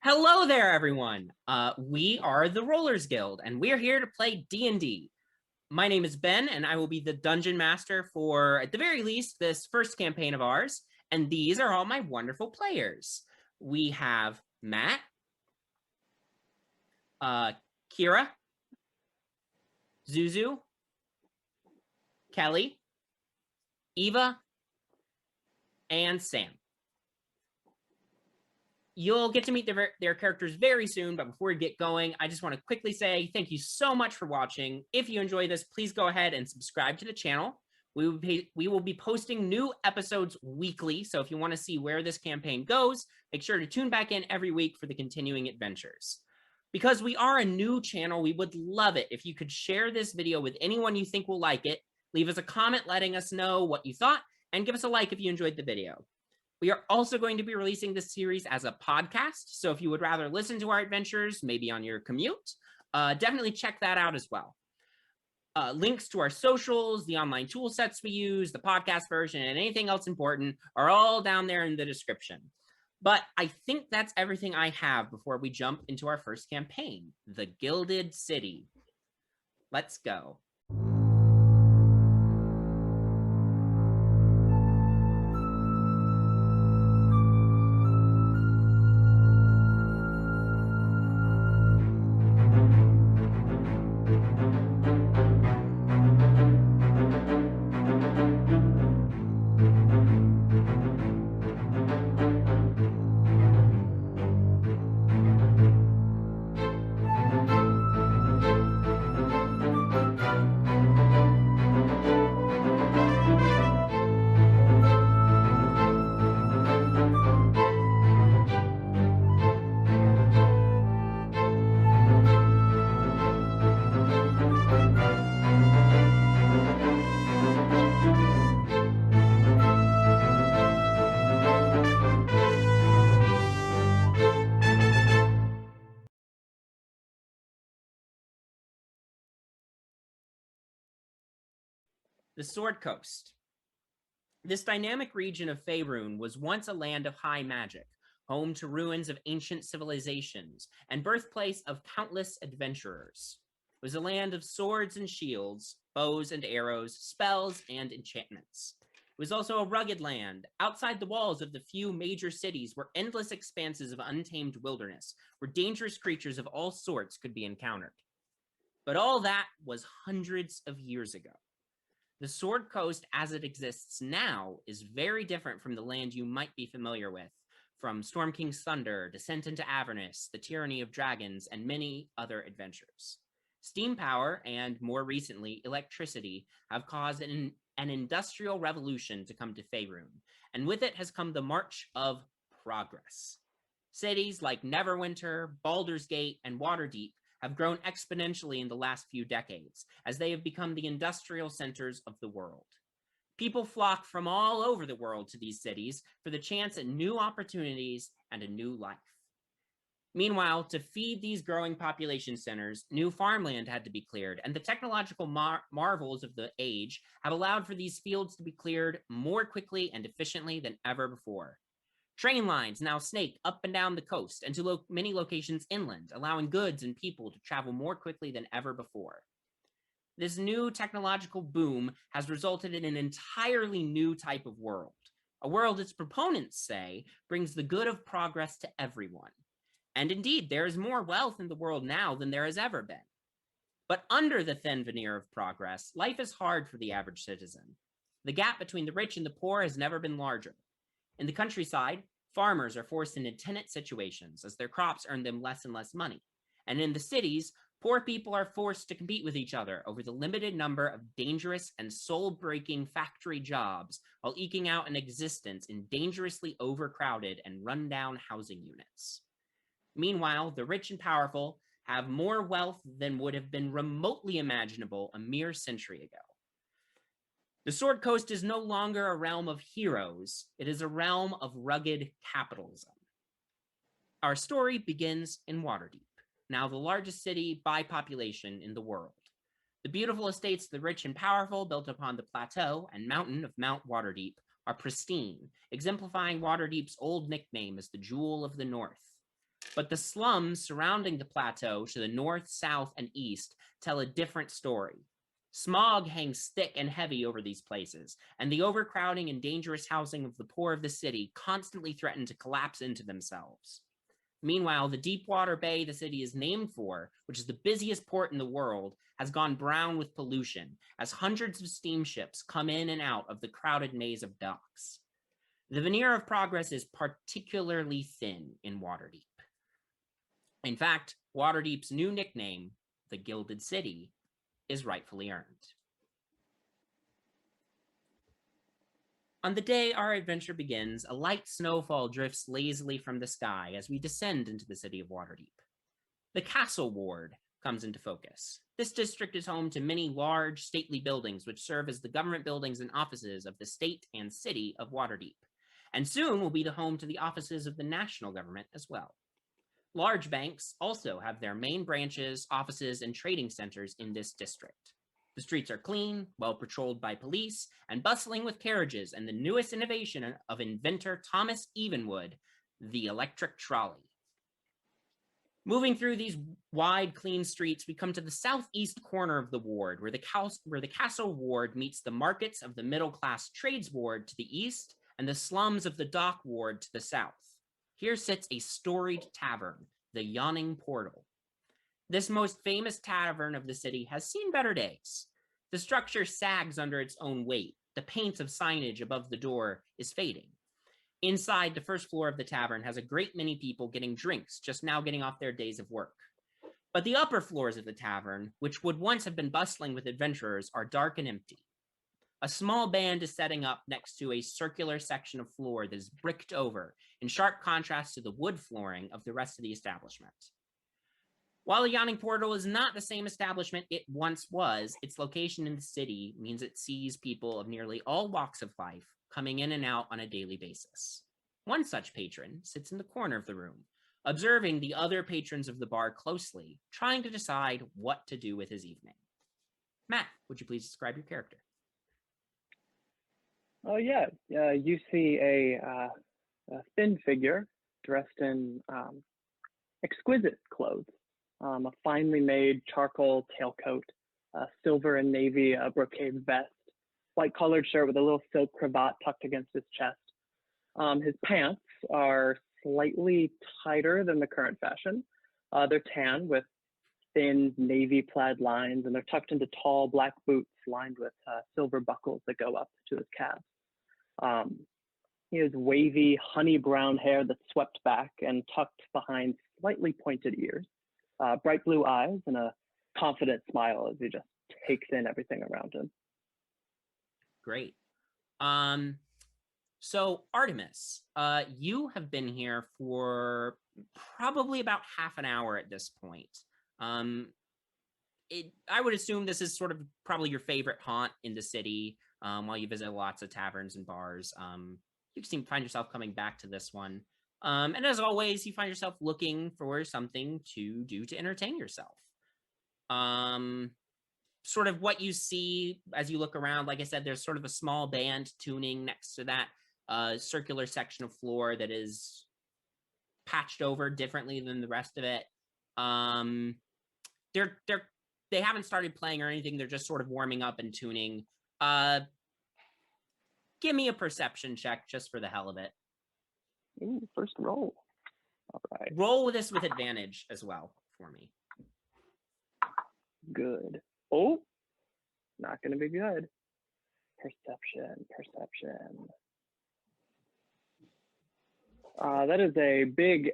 Hello there, everyone. We are the Rollers Guild, and we're here to play D&D. My name is Ben, and I will be the Dungeon Master for, at the very least, this first campaign of ours. And these are all my wonderful players. We have Matt, Kira, Zuzu, Kelly, Eva, and Sam. You'll get to meet their characters very soon, but before we get going, I just want to quickly say thank you so much for watching. If you enjoy this, please go ahead and subscribe to the channel. We will be posting new episodes weekly, so if you want to see where this campaign goes, make sure to tune back in every week for the continuing adventures. Because we are a new channel, we would love it if you could share this video with anyone you think will like it, leave us a comment letting us know what you thought, and give us a like if you enjoyed the video. We are also going to be releasing this series as a podcast, so if you would rather listen to our adventures, maybe on your commute, definitely check that out as well. Links to our socials, the online tool sets we use, the podcast version, and anything else important are all down there in the description. But I think that's everything I have before we jump into our first campaign, the Gilded City. Let's go. The Sword Coast. This dynamic region of Faerun was once a land of high magic, home to ruins of ancient civilizations and birthplace of countless adventurers. It was a land of swords and shields, bows and arrows, spells and enchantments. It was also a rugged land. Outside the walls of the few major cities were endless expanses of untamed wilderness, where dangerous creatures of all sorts could be encountered. But all that was hundreds of years ago. The Sword Coast as it exists now is very different from the land you might be familiar with, from Storm King's Thunder, Descent into Avernus, The Tyranny of Dragons, and many other adventures. Steam power, and more recently, electricity, have caused an industrial revolution to come to Faerun, and with it has come the march of progress. Cities like Neverwinter, Baldur's Gate, and Waterdeep have grown exponentially in the last few decades, as they have become the industrial centers of the world. People flock from all over the world to these cities for the chance at new opportunities and a new life. Meanwhile, to feed these growing population centers, new farmland had to be cleared, and the technological marvels of the age have allowed for these fields to be cleared more quickly and efficiently than ever before. Train lines now snake up and down the coast and to many locations inland, allowing goods and people to travel more quickly than ever before. This new technological boom has resulted in an entirely new type of world, a world its proponents say brings the good of progress to everyone. And indeed, there is more wealth in the world now than there has ever been. But under the thin veneer of progress, life is hard for the average citizen. The gap between the rich and the poor has never been larger. In the countryside, farmers are forced into tenant situations as their crops earn them less and less money. And in the cities, poor people are forced to compete with each other over the limited number of dangerous and soul-breaking factory jobs while eking out an existence in dangerously overcrowded and run-down housing units. Meanwhile, the rich and powerful have more wealth than would have been remotely imaginable a mere century ago. The Sword Coast is no longer a realm of heroes, it is a realm of rugged capitalism. Our story begins in Waterdeep, now the largest city by population in the world. The beautiful estates of the rich and powerful built upon the plateau and mountain of Mount Waterdeep are pristine, exemplifying Waterdeep's old nickname as the Jewel of the North. But the slums surrounding the plateau to the north, south, and east tell a different story. Smog hangs thick and heavy over these places, and the overcrowding and dangerous housing of the poor of the city constantly threaten to collapse into themselves. Meanwhile, the deep water bay the city is named for, which is the busiest port in the world, has gone brown with pollution as hundreds of steamships come in and out of the crowded maze of docks. The veneer of progress is particularly thin in Waterdeep. In fact, Waterdeep's new nickname, the Gilded City, is rightfully earned. On the day our adventure begins, a light snowfall drifts lazily from the sky as we descend into the city of Waterdeep. The Castle Ward comes into focus. This district is home to many large, stately buildings which serve as the government buildings and offices of the state and city of Waterdeep, and soon will be the home to the offices of the national government as well. Large banks also have their main branches, offices, and trading centers in this district. The streets are clean, well patrolled by police, and bustling with carriages and the newest innovation of inventor Thomas Evenwood, the electric trolley. Moving through these wide, clean streets, we come to the southeast corner of the ward, where the Castle Ward meets the markets of the middle-class trades ward to the east and the slums of the dock ward to the south. Here sits a storied tavern, the Yawning Portal. This most famous tavern of the city has seen better days. The structure sags under its own weight. The paint of signage above the door is fading. Inside, the first floor of the tavern has a great many people getting drinks, just now getting off their days of work. But the upper floors of the tavern, which would once have been bustling with adventurers, are dark and empty. A small band is setting up next to a circular section of floor that is bricked over, in sharp contrast to the wood flooring of the rest of the establishment. While the Yawning Portal is not the same establishment it once was, its location in the city means it sees people of nearly all walks of life coming in and out on a daily basis. One such patron sits in the corner of the room, observing the other patrons of the bar closely, trying to decide what to do with his evening. Matt, would you please describe your character? Oh yeah, you see a thin figure dressed in exquisite clothes, a finely made charcoal tailcoat, silver and navy brocade vest, white collared shirt with a little silk cravat tucked against his chest. His pants are slightly tighter than the current fashion. They're tan with thin navy plaid lines, and they're tucked into tall black boots lined with silver buckles that go up to his calves. He has wavy honey brown hair that's swept back and tucked behind slightly pointed ears, bright blue eyes, and a confident smile as he just takes in everything around him. Great. So Artemis, you have been here for probably about half an hour at this point. I would assume this is sort of probably your favorite haunt in the city. While you visit lots of taverns and bars, you seem to find yourself coming back to this one. And as always, you find yourself looking for something to do to entertain yourself. Sort of what you see as you look around, like I said, there's sort of a small band tuning next to that circular section of floor that is patched over differently than the rest of it. They haven't started playing or anything. They're just sort of warming up and tuning. Give me a perception check just for the hell of it. Ooh, first roll. All right. Roll this with advantage as well for me. Good. Oh, not going to be good. Perception. That is a big,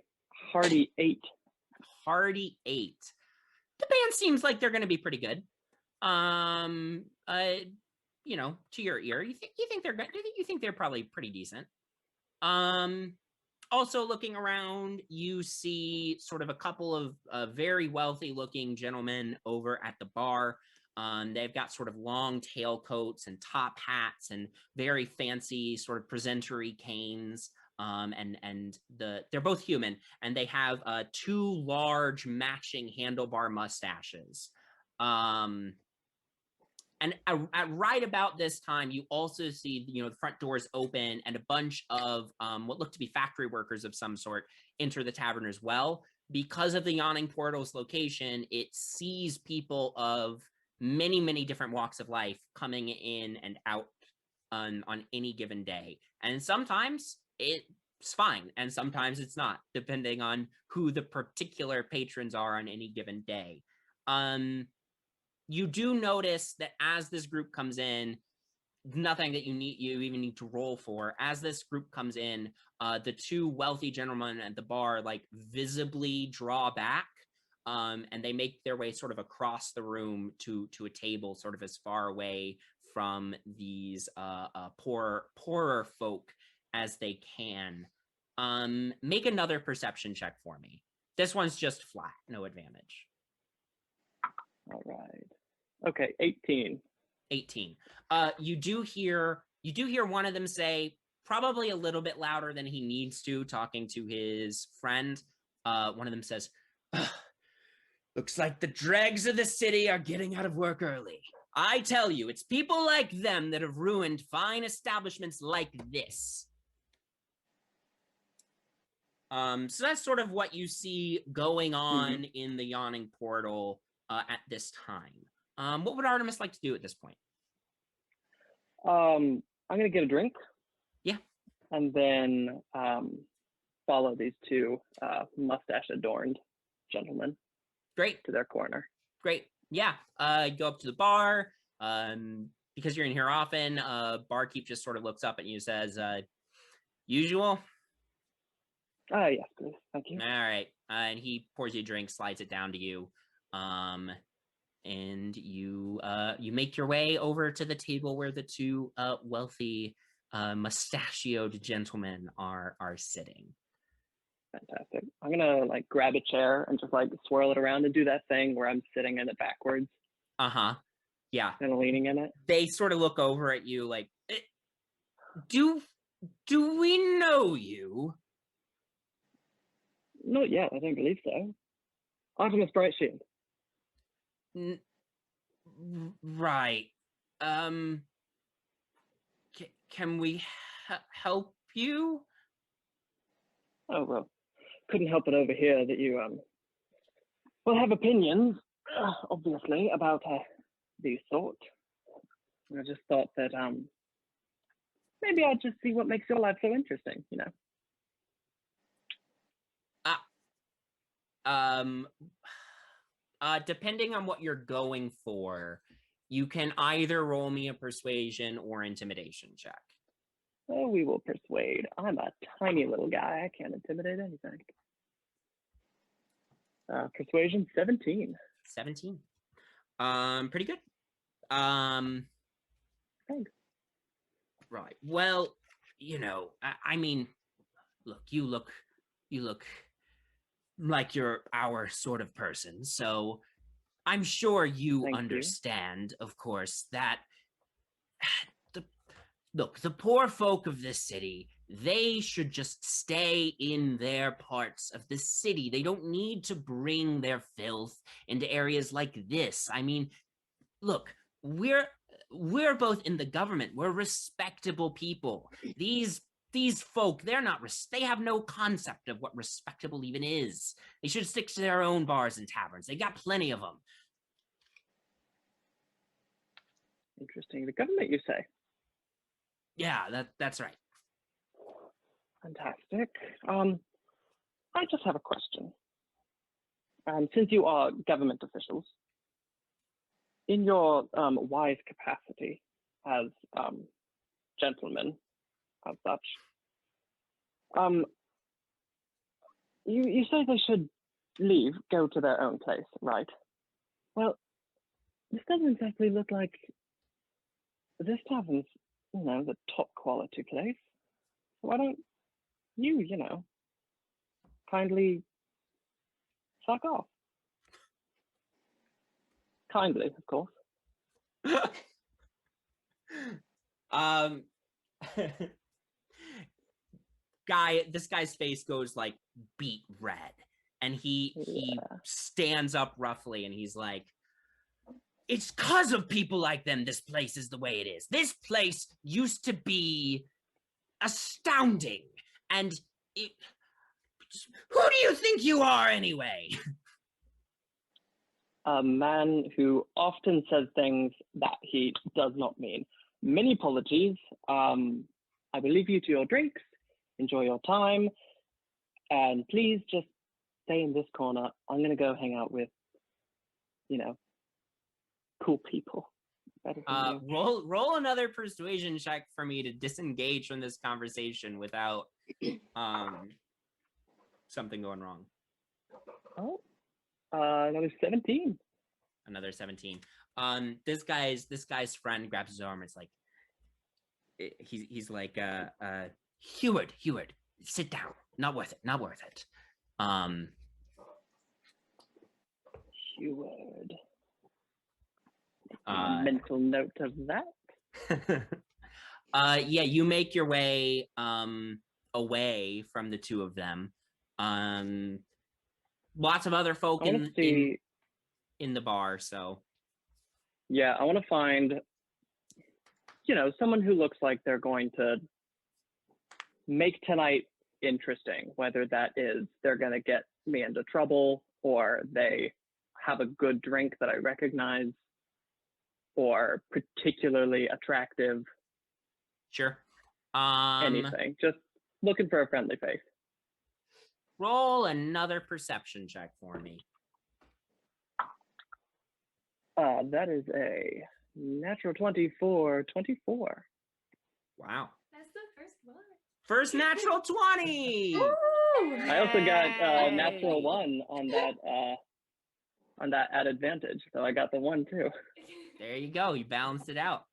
hearty 8. Hearty 8. The band seems like they're going to be pretty good. You know, to your ear, you think they're probably pretty decent. Also looking around, you see sort of a couple of very wealthy looking gentlemen over at the bar. They've got sort of long tailcoats and top hats and very fancy sort of presentery canes. They're both human, and they have 2 large matching handlebar mustaches. And at right about this time, you also see, the front doors open and a bunch of what look to be factory workers of some sort enter the tavern as well. Because of the Yawning Portal's location, it sees people of many, many different walks of life coming in and out on any given day. And sometimes it's fine, and sometimes it's not, depending on who the particular patrons are on any given day. You do notice that as this group comes in, nothing that you even need to roll for. As this group comes in, the two wealthy gentlemen at the bar like visibly draw back, and they make their way sort of across the room to a table sort of as far away from these poorer folk as they can. Make another perception check for me. This one's just flat, no advantage. All right. Okay, 18. 18. You do hear one of them say, probably a little bit louder than he needs to, talking to his friend. One of them says, looks like the dregs of the city are getting out of work early. I tell you, it's people like them that have ruined fine establishments like this. So that's sort of what you see going on in the Yawning Portal at this time. What would Artemis like to do at this point? I'm gonna get a drink. Yeah. And then follow these two mustache-adorned gentlemen. Great. To their corner. Great. Yeah. Go up to the bar. Because you're in here often, barkeep just sort of looks up at you and says, usual? Yes, please. Thank you. All right. And he pours you a drink, slides it down to you. And you make your way over to the table where the two wealthy mustachioed gentlemen are sitting. Fantastic. I'm gonna like grab a chair and just like swirl it around and do that thing where I'm sitting in it backwards. Yeah. And leaning in it. They sort of look over at you like, do we know you? Not yet. I don't believe so. Artemis Brightshield. Right. Can we help you? Oh, well, couldn't help it over here that you, well, have opinions, obviously, about these sort. And I just thought that, maybe I'd just see what makes your life so interesting, you know? Depending on what you're going for, you can either roll me a persuasion or intimidation check. Oh, we will persuade. I'm a tiny little guy. I can't intimidate anything. Persuasion 17. 17. Pretty good. Thanks. Right. Well, I mean, look, you look like you're our sort of person, so I'm sure you understand, of course, that the poor folk of this city, they should just stay in their parts of the city. They don't need to bring their filth into areas like this. I mean, look, we're both in the government. We're respectable people. These folk, they have no concept of what respectable even is. They should stick to their own bars and taverns. They got plenty of them. Interesting. The government, you say? Yeah, that's right. Fantastic. I just have a question. Since you are government officials, in your wise capacity as gentlemen as such, you say they should leave, go to their own place, right? Well, this doesn't exactly look like this tavern's, the top quality place. Why don't you, kindly fuck off? Kindly, of course. This guy's face goes like beet red, and he stands up roughly, and he's like, It's because of people like them this place is the way it is. This place used to be astounding. And it, who do you think you are anyway? A man who often says things that he does not mean. Many apologies. I will leave you to your drinks. Enjoy your time. And please just stay in this corner. I'm going to go hang out with, cool people. Roll another persuasion check for me to disengage from this conversation without something going wrong. Oh, another 17. Another 17. This guy's friend grabs his arm. It's like he's like Heward, sit down. Not worth it. Heward. Mental note of that. Yeah, you make your way away from the two of them. Lots of other folk in the bar, so yeah, I want to find someone who looks like they're going to make tonight interesting, whether that is they're going to get me into trouble or they have a good drink that I recognize or particularly attractive. Sure. Anything. Just looking for a friendly face. Roll another perception check for me. That is a natural 24. Wow. That's the first one. First natural 20. I also got natural 1 on that at advantage, so I got the 1 too. There you go. You balanced it out.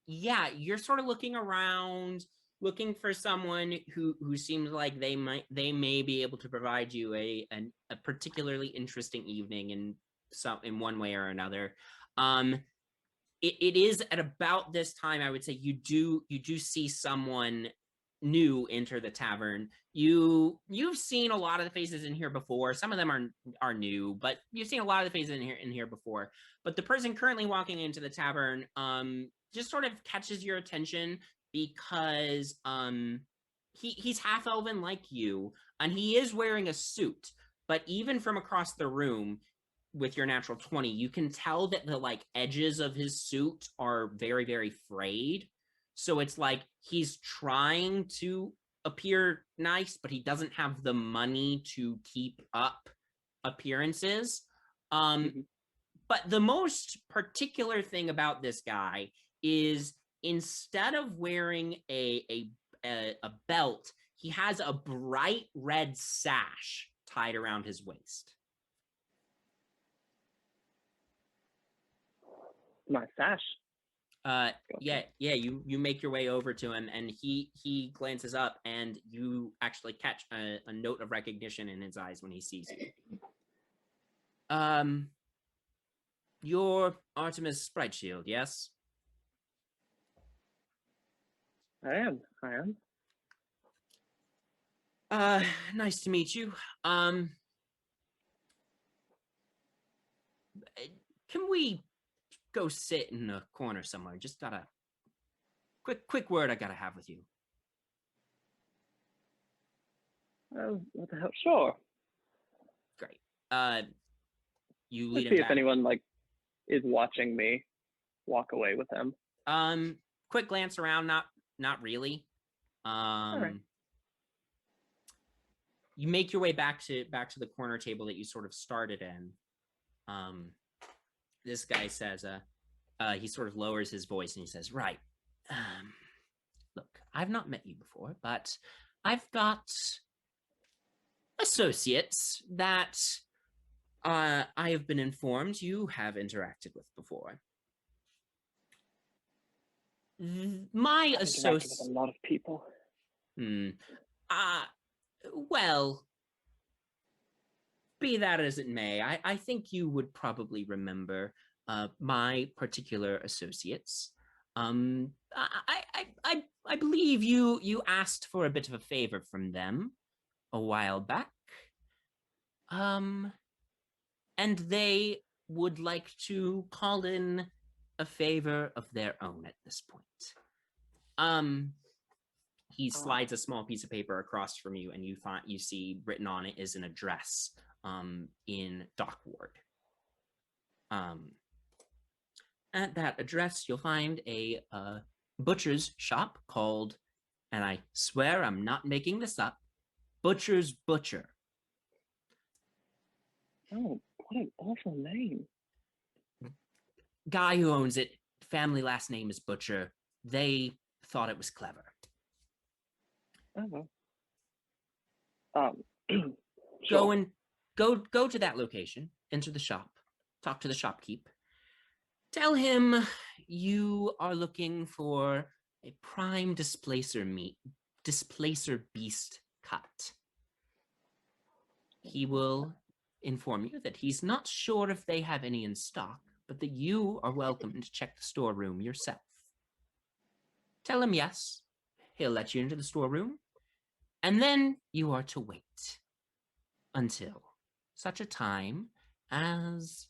Yeah, you're sort of looking around, looking for someone who seems like they may be able to provide you a particularly interesting evening in one way or another. It is at about this time, I would say, you do see someone new enter the tavern. You've seen a lot of the faces in here before. Some of them are new, but you've seen a lot of the faces in here before. But the person currently walking into the tavern just sort of catches your attention because he's half elven like you, and he is wearing a suit. But even from across the room, with your natural 20, you can tell that the edges of his suit are very, very frayed. So it's like he's trying to appear nice, but he doesn't have the money to keep up appearances. But the most particular thing about this guy is instead of wearing a belt, he has a bright red sash tied around his waist. My sash. Yeah, you make your way over to him, and he glances up, and you actually catch a note of recognition in his eyes when he sees you. You're Artemis Brightshield, yes? I am. Nice to meet you. Can we go sit in a corner somewhere? Just got a quick word I gotta have with you. What the hell? Sure. Great. You lead Let's him see back. if anyone is watching me walk away with him. Quick glance around, not really. All right. You make your way back to the corner table that you sort of started in. This guy says, he sort of lowers his voice and he says, right, look, I've not met you before, but I've got associates that I have been informed you have interacted with before. My associates, with a lot of people. Well, be that as it may, I think you would probably remember my particular associates. I believe you asked for a bit of a favor from them a while back. and they would like to call in a favor of their own at this point. He slides a small piece of paper across from you, and you see written on it is an address in Dock Ward. At that address, you'll find a butcher's shop called, and I swear I'm not making this up, Butcher's Butcher. Oh, what an awful name. Guy who owns it, family last name is Butcher. They thought it was clever. Oh, well. Sure. Go to that location, enter the shop, talk to the shopkeep. Tell him you are looking for a prime displacer beast cut. He will inform you that he's not sure if they have any in stock, but that you are welcome to check the storeroom yourself. Tell him yes, he'll let you into the storeroom, and then you are to wait until such a time as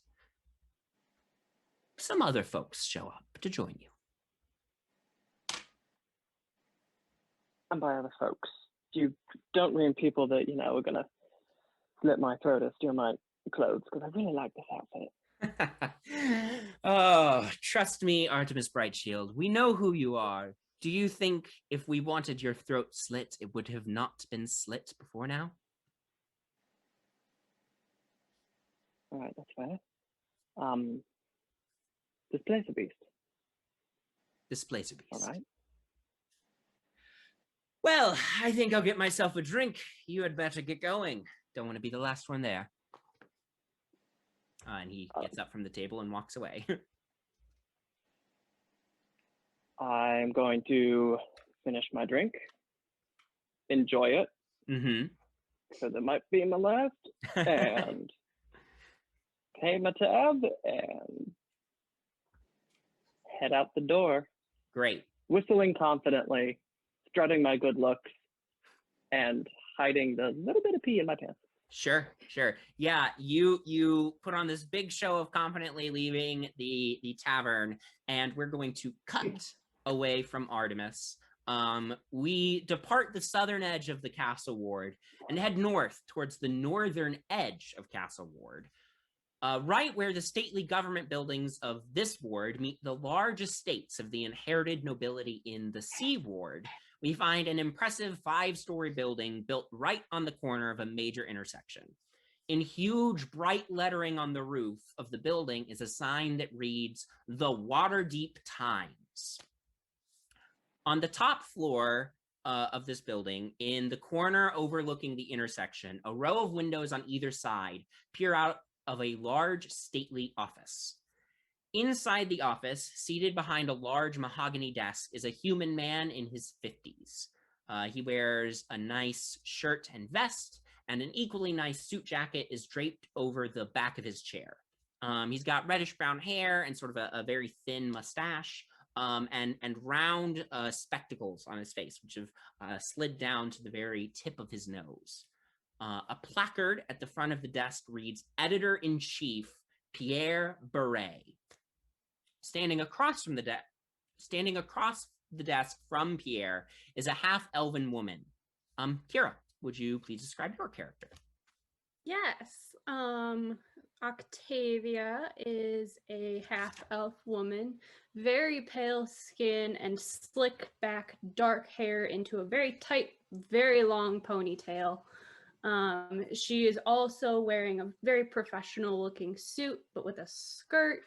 some other folks show up to join you. And by other folks, you don't mean people that, are going to slit my throat or steal my clothes, because I really like this outfit. Oh, trust me, Artemis Brightshield, we know who you are. Do you think if we wanted your throat slit, it would have not been slit before now? All right, that's fair. Displacer beast. Displacer beast. All right. Well, I think I'll get myself a drink. You had better get going. Don't want to be the last one there. And he gets up from the table and walks away. I'm going to finish my drink, enjoy it, because it might be my last, and pay my tab, and head out the door. Great. Whistling confidently, strutting my good looks, and hiding the little bit of pee in my pants. Sure. Yeah, you put on this big show of confidently leaving the tavern, and we're going to cut away from Artemis. We depart the southern edge of the Castle Ward and head north towards the northern edge of Castle Ward. Right where the stately government buildings of this ward meet the large estates of the inherited nobility in the Sea Ward, we find an impressive 5-story building built right on the corner of a major intersection. In huge, bright lettering on the roof of the building is a sign that reads, "The Waterdeep Times." On the top floor of this building, in the corner overlooking the intersection, a row of windows on either side peer out of a large, stately office. Inside the office, seated behind a large mahogany desk, is a human man in his 50s. He wears a nice shirt and vest, and an equally nice suit jacket is draped over the back of his chair. He's got reddish-brown hair and sort of a very thin mustache, and round spectacles on his face, which have slid down to the very tip of his nose. A placard at the front of the desk reads, "Editor-in-Chief Pierre Beret." Standing across the desk from Pierre is a half-elven woman. Kira, would you please describe your character? Yes. Octavia is a half-elf woman, very pale skin and slick back dark hair into a very tight, very long ponytail. She is also wearing a very professional looking suit, but with a skirt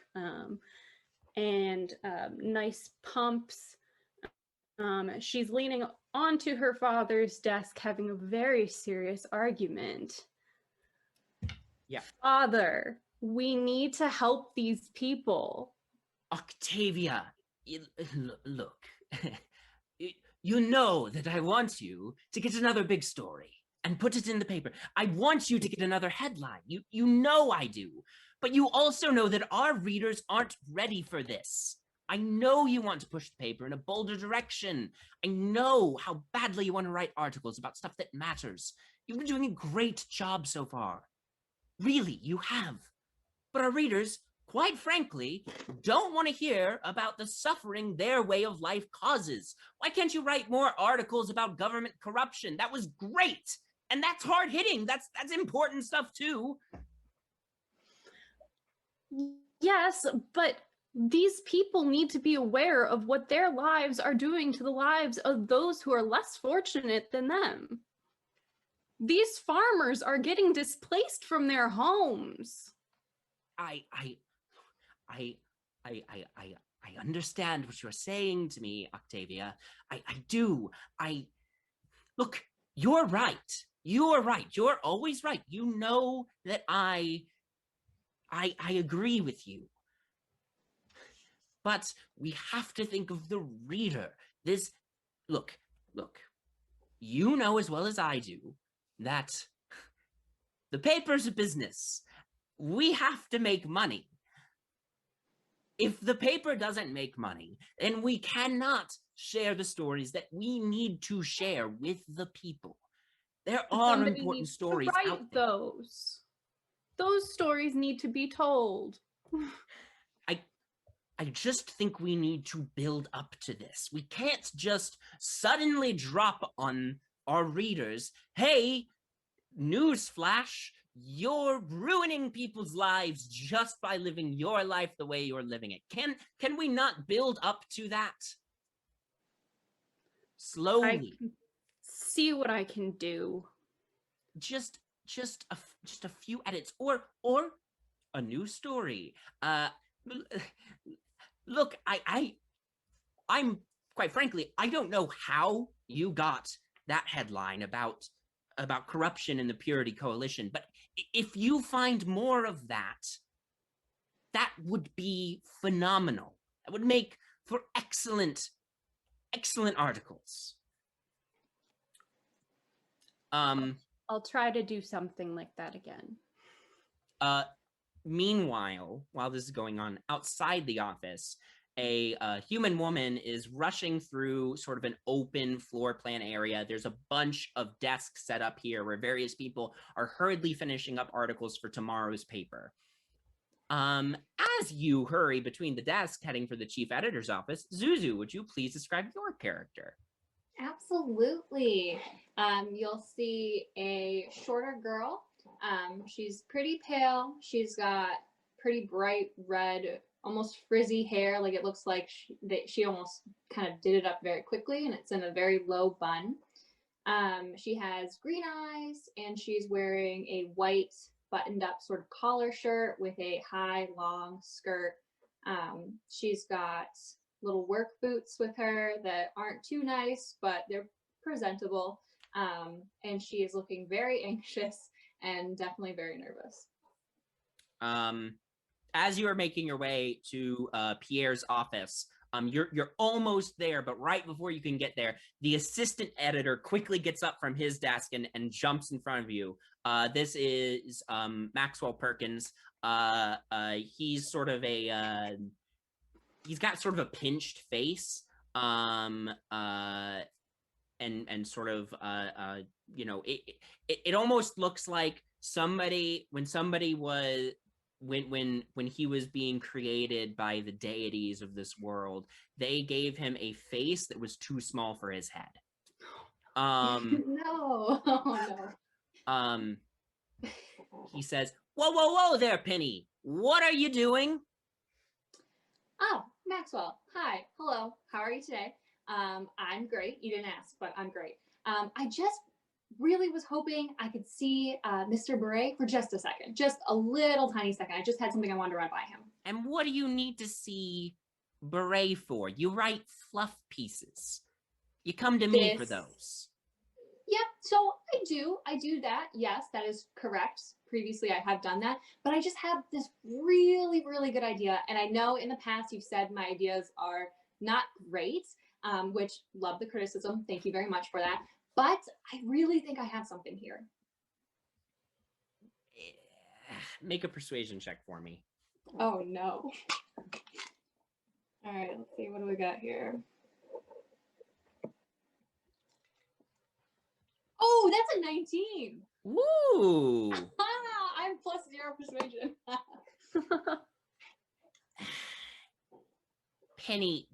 and nice pumps. She's leaning onto her father's desk, having a very serious argument. Yeah. Father, we need to help these people. Octavia, look, you know that I want you to get another big story and put it in the paper. I want you to get another headline. You know I do. But you also know that our readers aren't ready for this. I know you want to push the paper in a bolder direction. I know how badly you want to write articles about stuff that matters. You've been doing a great job so far. Really, you have. but our readers, quite frankly, don't want to hear about the suffering their way of life causes. Why can't you write more articles about government corruption? That was great. And that's hard hitting. That's important stuff too. Yes, but these people need to be aware of what their lives are doing to the lives of those who are less fortunate than them. These farmers are getting displaced from their homes. I understand what you're saying to me, Octavia. I do. Look, you're right. You're right. You're always right. You know that I agree with you. But we have to think of the reader. Look, you know as well as I do that the paper's a business. We have to make money. If the paper doesn't make money, then we cannot share the stories that we need to share with the people. There are Somebody important needs stories to write out there. Those stories need to be told. I just think we need to build up to this. We can't just suddenly drop on our readers, hey, newsflash, you're ruining people's lives just by living your life the way you're living it. Can we not build up to that? Slowly. I can see what I can do. Just a few edits or a new story. Look, I'm quite frankly, I don't know how you got that headline about corruption in the Purity Coalition, but if you find more of that, that would be phenomenal. That would make for excellent articles. I'll try to do something like that again. Meanwhile, while this is going on outside the office, a human woman is rushing through sort of an open floor plan area. There's a bunch of desks set up here where various people are hurriedly finishing up articles for tomorrow's paper. As you hurry between the desks heading for the chief editor's office, Zuzu, would you please describe your character? Absolutely. You'll see a shorter girl. She's pretty pale. She's got pretty bright red, almost frizzy hair. Like it looks like she almost kind of did it up very quickly, and it's in a very low bun. She has green eyes, and she's wearing a white buttoned up sort of collar shirt with a high long skirt. She's got little work boots with her that aren't too nice, but they're presentable. And she is looking very anxious and definitely very nervous. As you are making your way to Pierre's office, you're almost there, but right before you can get there, the assistant editor quickly gets up from his desk and jumps in front of you. This is Maxwell Perkins. He's sort of he's got sort of a pinched face, and sort of you know, it almost looks like when he was being created by the deities of this world, they gave him a face that was too small for his head. No. He says, whoa there, Penny. What are you doing? Oh, Maxwell. Hi. Hello. How are you today? I'm great. You didn't ask, but I'm great. I just really was hoping I could see Mr. Beret for just a second. Just a little tiny second. I just had something I wanted to run by him. And what do you need to see Beret for? You write fluff pieces. You come to me for those. Yep, so I do that. Yes, that is correct. Previously, I have done that, but I just have this really, really good idea. And I know in the past you've said my ideas are not great, which love the criticism. Thank you very much for that. But I really think I have something here. Make a persuasion check for me. Oh, no. All right, let's see. What do we got here? Oh, that's a 19. Woo! I'm +0 persuasion. Penny,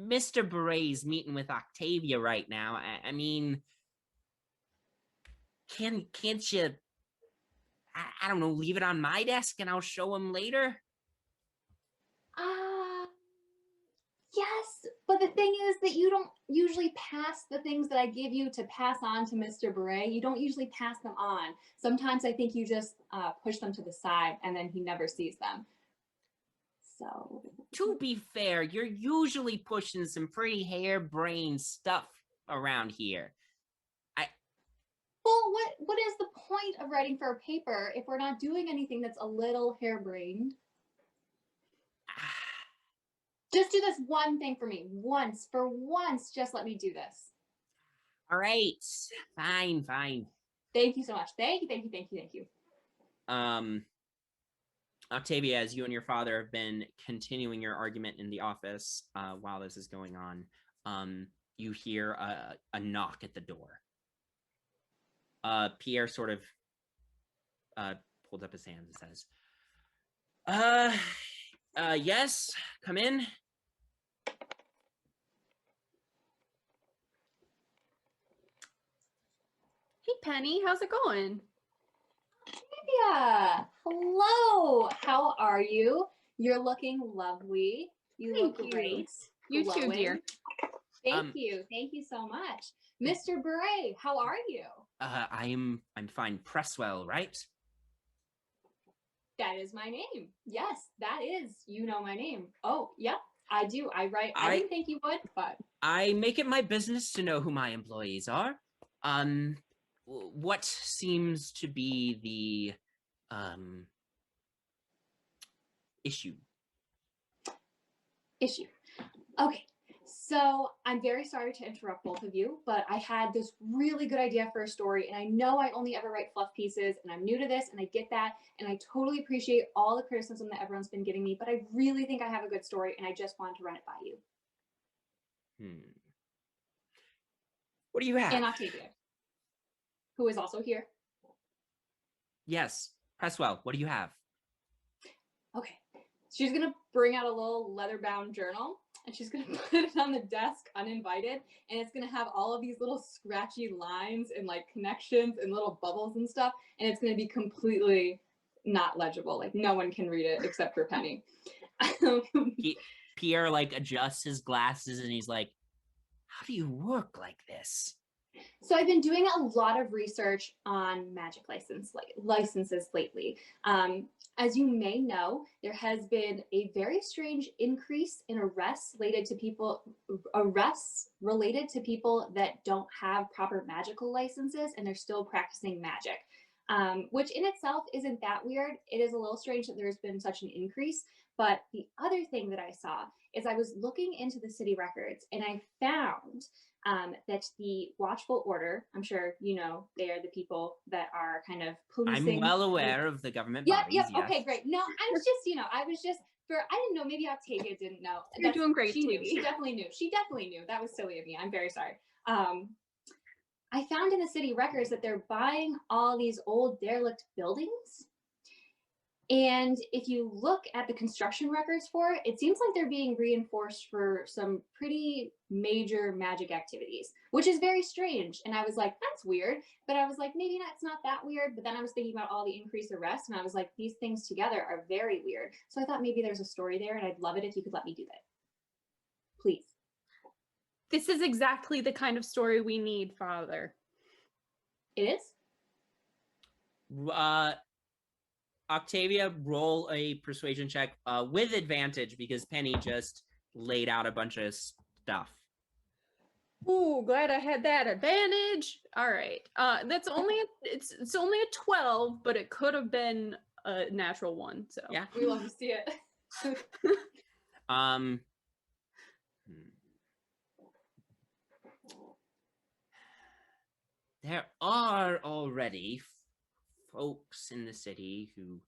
Mr. Beret's meeting with Octavia right now. I mean, can't you, I don't know, leave it on my desk and I'll show him later? Yes, but the thing is that you don't usually pass the things that I give you to pass on to Mr. Beret. You don't usually pass them on. Sometimes I think you just push them to the side and then he never sees them. So, To be fair, you're usually pushing some pretty harebrained stuff around here. well, what is the point of writing for a paper if we're not doing anything that's a little harebrained? Just do this one thing for me. For once, just let me do this. All right, fine. Thank you so much. Thank you. Octavia, as you and your father have been continuing your argument in the office while this is going on, you hear a knock at the door. Pierre sort of pulled up his hands and says, yes, come in. Hey, Penny, how's it going? Yeah. Hello. How are you? You're looking lovely. You Thank look you. great. You too, dear. Thank you. Thank you so much. Mr. Beret, how are you? I'm fine. Presswell, right? That is my name. Yes, that is. You know my name. Oh, yeah, I do. I didn't think you would, but I make it my business to know who my employees are. What seems to be the issue? Okay. So I'm very sorry to interrupt both of you, but I had this really good idea for a story, and I know I only ever write fluff pieces, and I'm new to this, and I get that, and I totally appreciate all the criticism that everyone's been giving me, but I really think I have a good story, and I just wanted to run it by you. What do you have? And Octavia, who is also here. Yes, Presswell, what do you have? Okay. She's going to bring out a little leather-bound journal, and she's going to put it on the desk uninvited, and it's going to have all of these little scratchy lines and like connections and little bubbles and stuff, and it's going to be completely not legible. Like no one can read it except for Penny. Pierre like adjusts his glasses and he's like, how do you work like this? So I've been doing a lot of research on magic licenses lately. As you may know, there has been a very strange increase in arrests related to people that don't have proper magical licenses and they're still practicing magic, which in itself isn't that weird. It is a little strange that there's been such an increase. But the other thing that I saw is I was looking into the city records and I found that the Watchful Order, I'm sure you know, they are the people that are kind of policing. I'm well aware of the government Yep, bodies. yep. Yes. Okay, great. No, I was just I didn't know, maybe Octavia didn't know. You're doing great, She knew. sweetie. She definitely knew. That was silly of me. I'm very sorry. I found in the city records that they're buying all these old derelict buildings. And if you look at the construction records for it, it seems like they're being reinforced for some pretty major magic activities, which is very strange. And I was like, that's weird. But I was like, maybe it's not that weird. But then I was thinking about all the increased arrests, and I was like, these things together are very weird. So I thought maybe there's a story there, and I'd love it if you could let me do that. Please. This is exactly the kind of story we need, Father. It is? Octavia, roll a persuasion check with advantage because Penny just laid out a bunch of stuff. Ooh, glad I had that advantage. All right. That's only it's only a 12, but it could have been a natural 1. So Yeah. We love to see it. There are already folks in the city who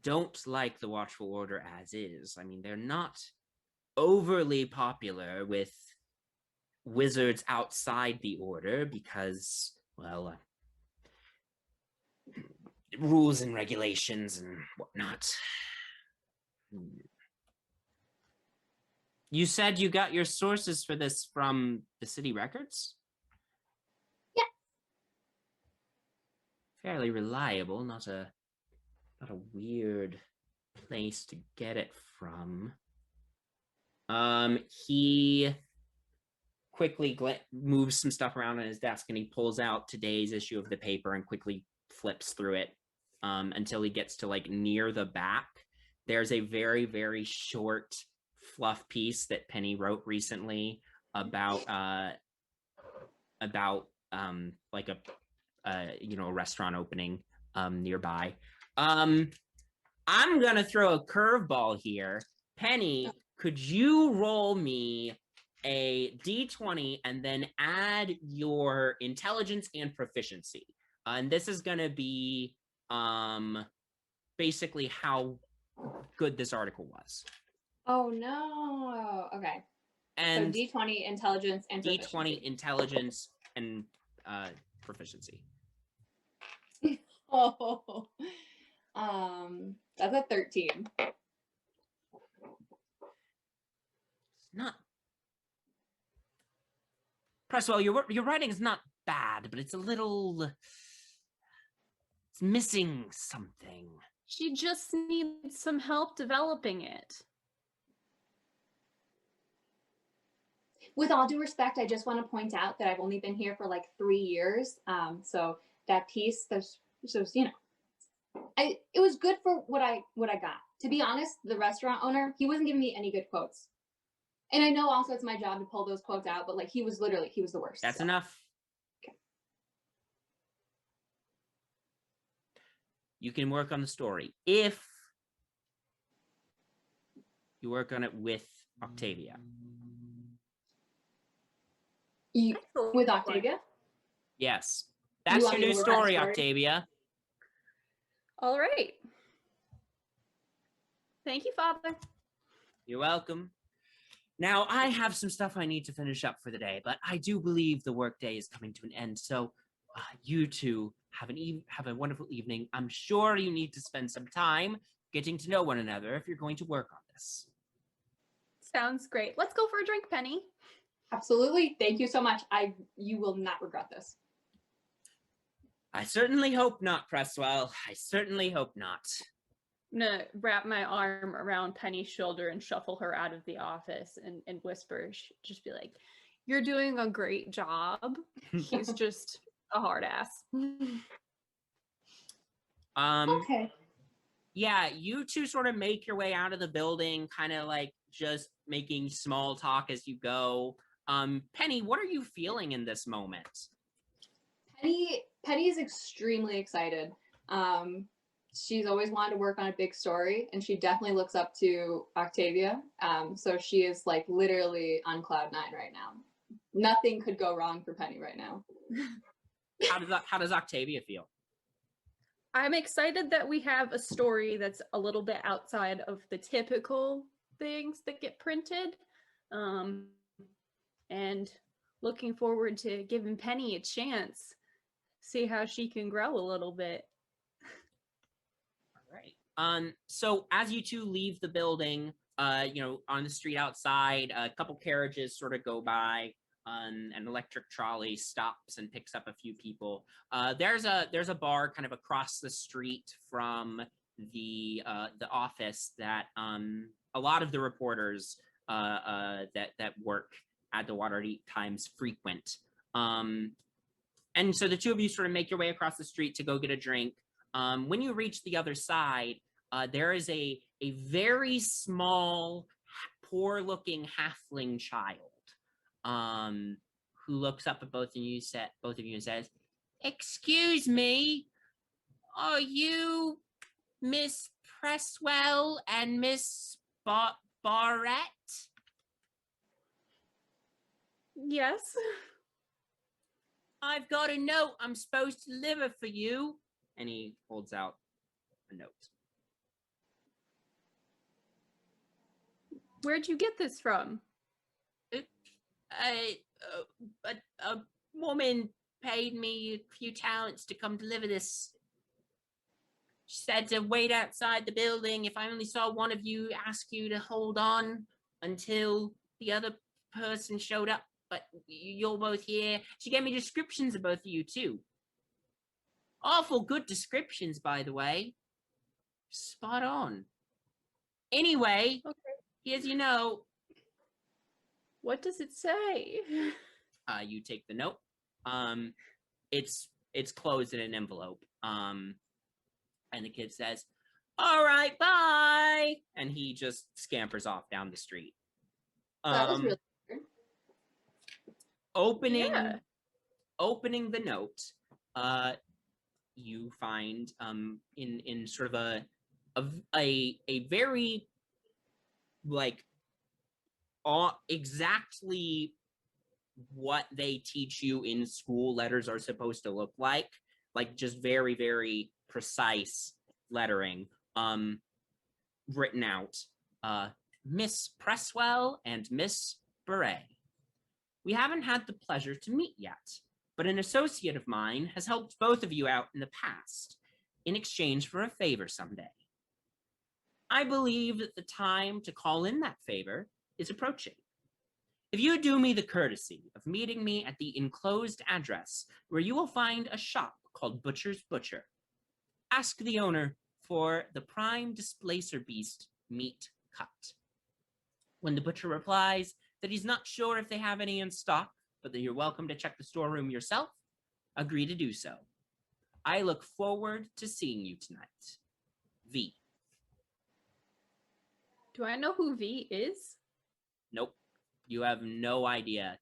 don't like the Watchful Order as is. I mean, they're not overly popular with wizards outside the order because, well, rules and regulations and whatnot. You said you got your sources for this from the city records? Yeah. Fairly reliable, not a weird place to get it from. He quickly moves some stuff around on his desk and he pulls out today's issue of the paper and quickly flips through it until he gets to like near the back. There's a very, very short fluff piece that Penny wrote recently about like a restaurant opening nearby. I'm gonna throw a curveball here. Penny, could you roll me a d20 and then add your intelligence and proficiency? And this is gonna be basically how good this article was. Oh no. Okay. And so D20 intelligence and d20 intelligence and proficiency. Oh. That's a 13. Not Presswell, your writing is not bad, but it's missing something. She just needs some help developing it. With all due respect, I just want to point out that I've only been here for like 3 years. So that piece, it was good for what I got. To be honest, the restaurant owner, he wasn't giving me any good quotes. And I know also it's my job to pull those quotes out, but like he was the worst. That's enough. Okay. You can work on the story if you work on it with Octavia. With Octavia? Yes. That's your new story, Octavia. All right. Thank you, Father. You're welcome. Now, I have some stuff I need to finish up for the day, but I do believe the workday is coming to an end, so you two have a wonderful evening. I'm sure you need to spend some time getting to know one another if you're going to work on this. Sounds great. Let's go for a drink, Penny. Absolutely. Thank you so much. You will not regret this. I certainly hope not, Presswell. I certainly hope not. I'm gonna wrap my arm around Penny's shoulder and shuffle her out of the office and whisper, just be like, "You're doing a great job." He's just a hard ass. Okay. Yeah, you two sort of make your way out of the building, kind of like just making small talk as you go. Penny, what are you feeling in this moment? Penny is extremely excited. She's always wanted to work on a big story, and she definitely looks up to Octavia. So she is like literally on cloud 9 right now. Nothing could go wrong for Penny right now. How does Octavia feel? I'm excited that we have a story that's a little bit outside of the typical things that get printed. And looking forward to giving Penny a chance, see how she can grow a little bit. All right. So as you two leave the building, on the street outside, a couple carriages sort of go by. An electric trolley stops and picks up a few people. There's a bar kind of across the street from the office that a lot of the reporters that work at the Waterdeep Times frequent. And so the two of you sort of make your way across the street to go get a drink. When you reach the other side, there is a very small, poor-looking halfling child. Who looks up at both of you and says, "Excuse me, are you Miss Presswell and Miss Barrett?" Yes. "I've got a note I'm supposed to deliver for you." And he holds out a note. Where'd you get this from? A woman paid me a few talents to come deliver this. She said to wait outside the building. If I only saw one of you, ask you to hold on until the other person showed up. But you're both here. She gave me descriptions of both of you, too. Awful good descriptions, by the way. Spot on. Anyway, Okay. here's your note. What does it say? You take the note. It's closed in an envelope. And the kid says, "All right, bye," and he just scampers off down the street. That was really weird. Opening the note, you find in sort of a very like exactly what they teach you in school letters are supposed to look like just very, very precise lettering, written out. Miss Presswell and Miss Beret. We haven't had the pleasure to meet yet, but an associate of mine has helped both of you out in the past in exchange for a favor someday. I believe that the time to call in that favor is approaching. If you do me the courtesy of meeting me at the enclosed address where you will find a shop called Butcher's Butcher, ask the owner for the prime displacer beast meat cut. When the butcher replies that he's not sure if they have any in stock, but that you're welcome to check the storeroom yourself, agree to do so. I look forward to seeing you tonight. V. Do I know who V is? Nope. You have no idea.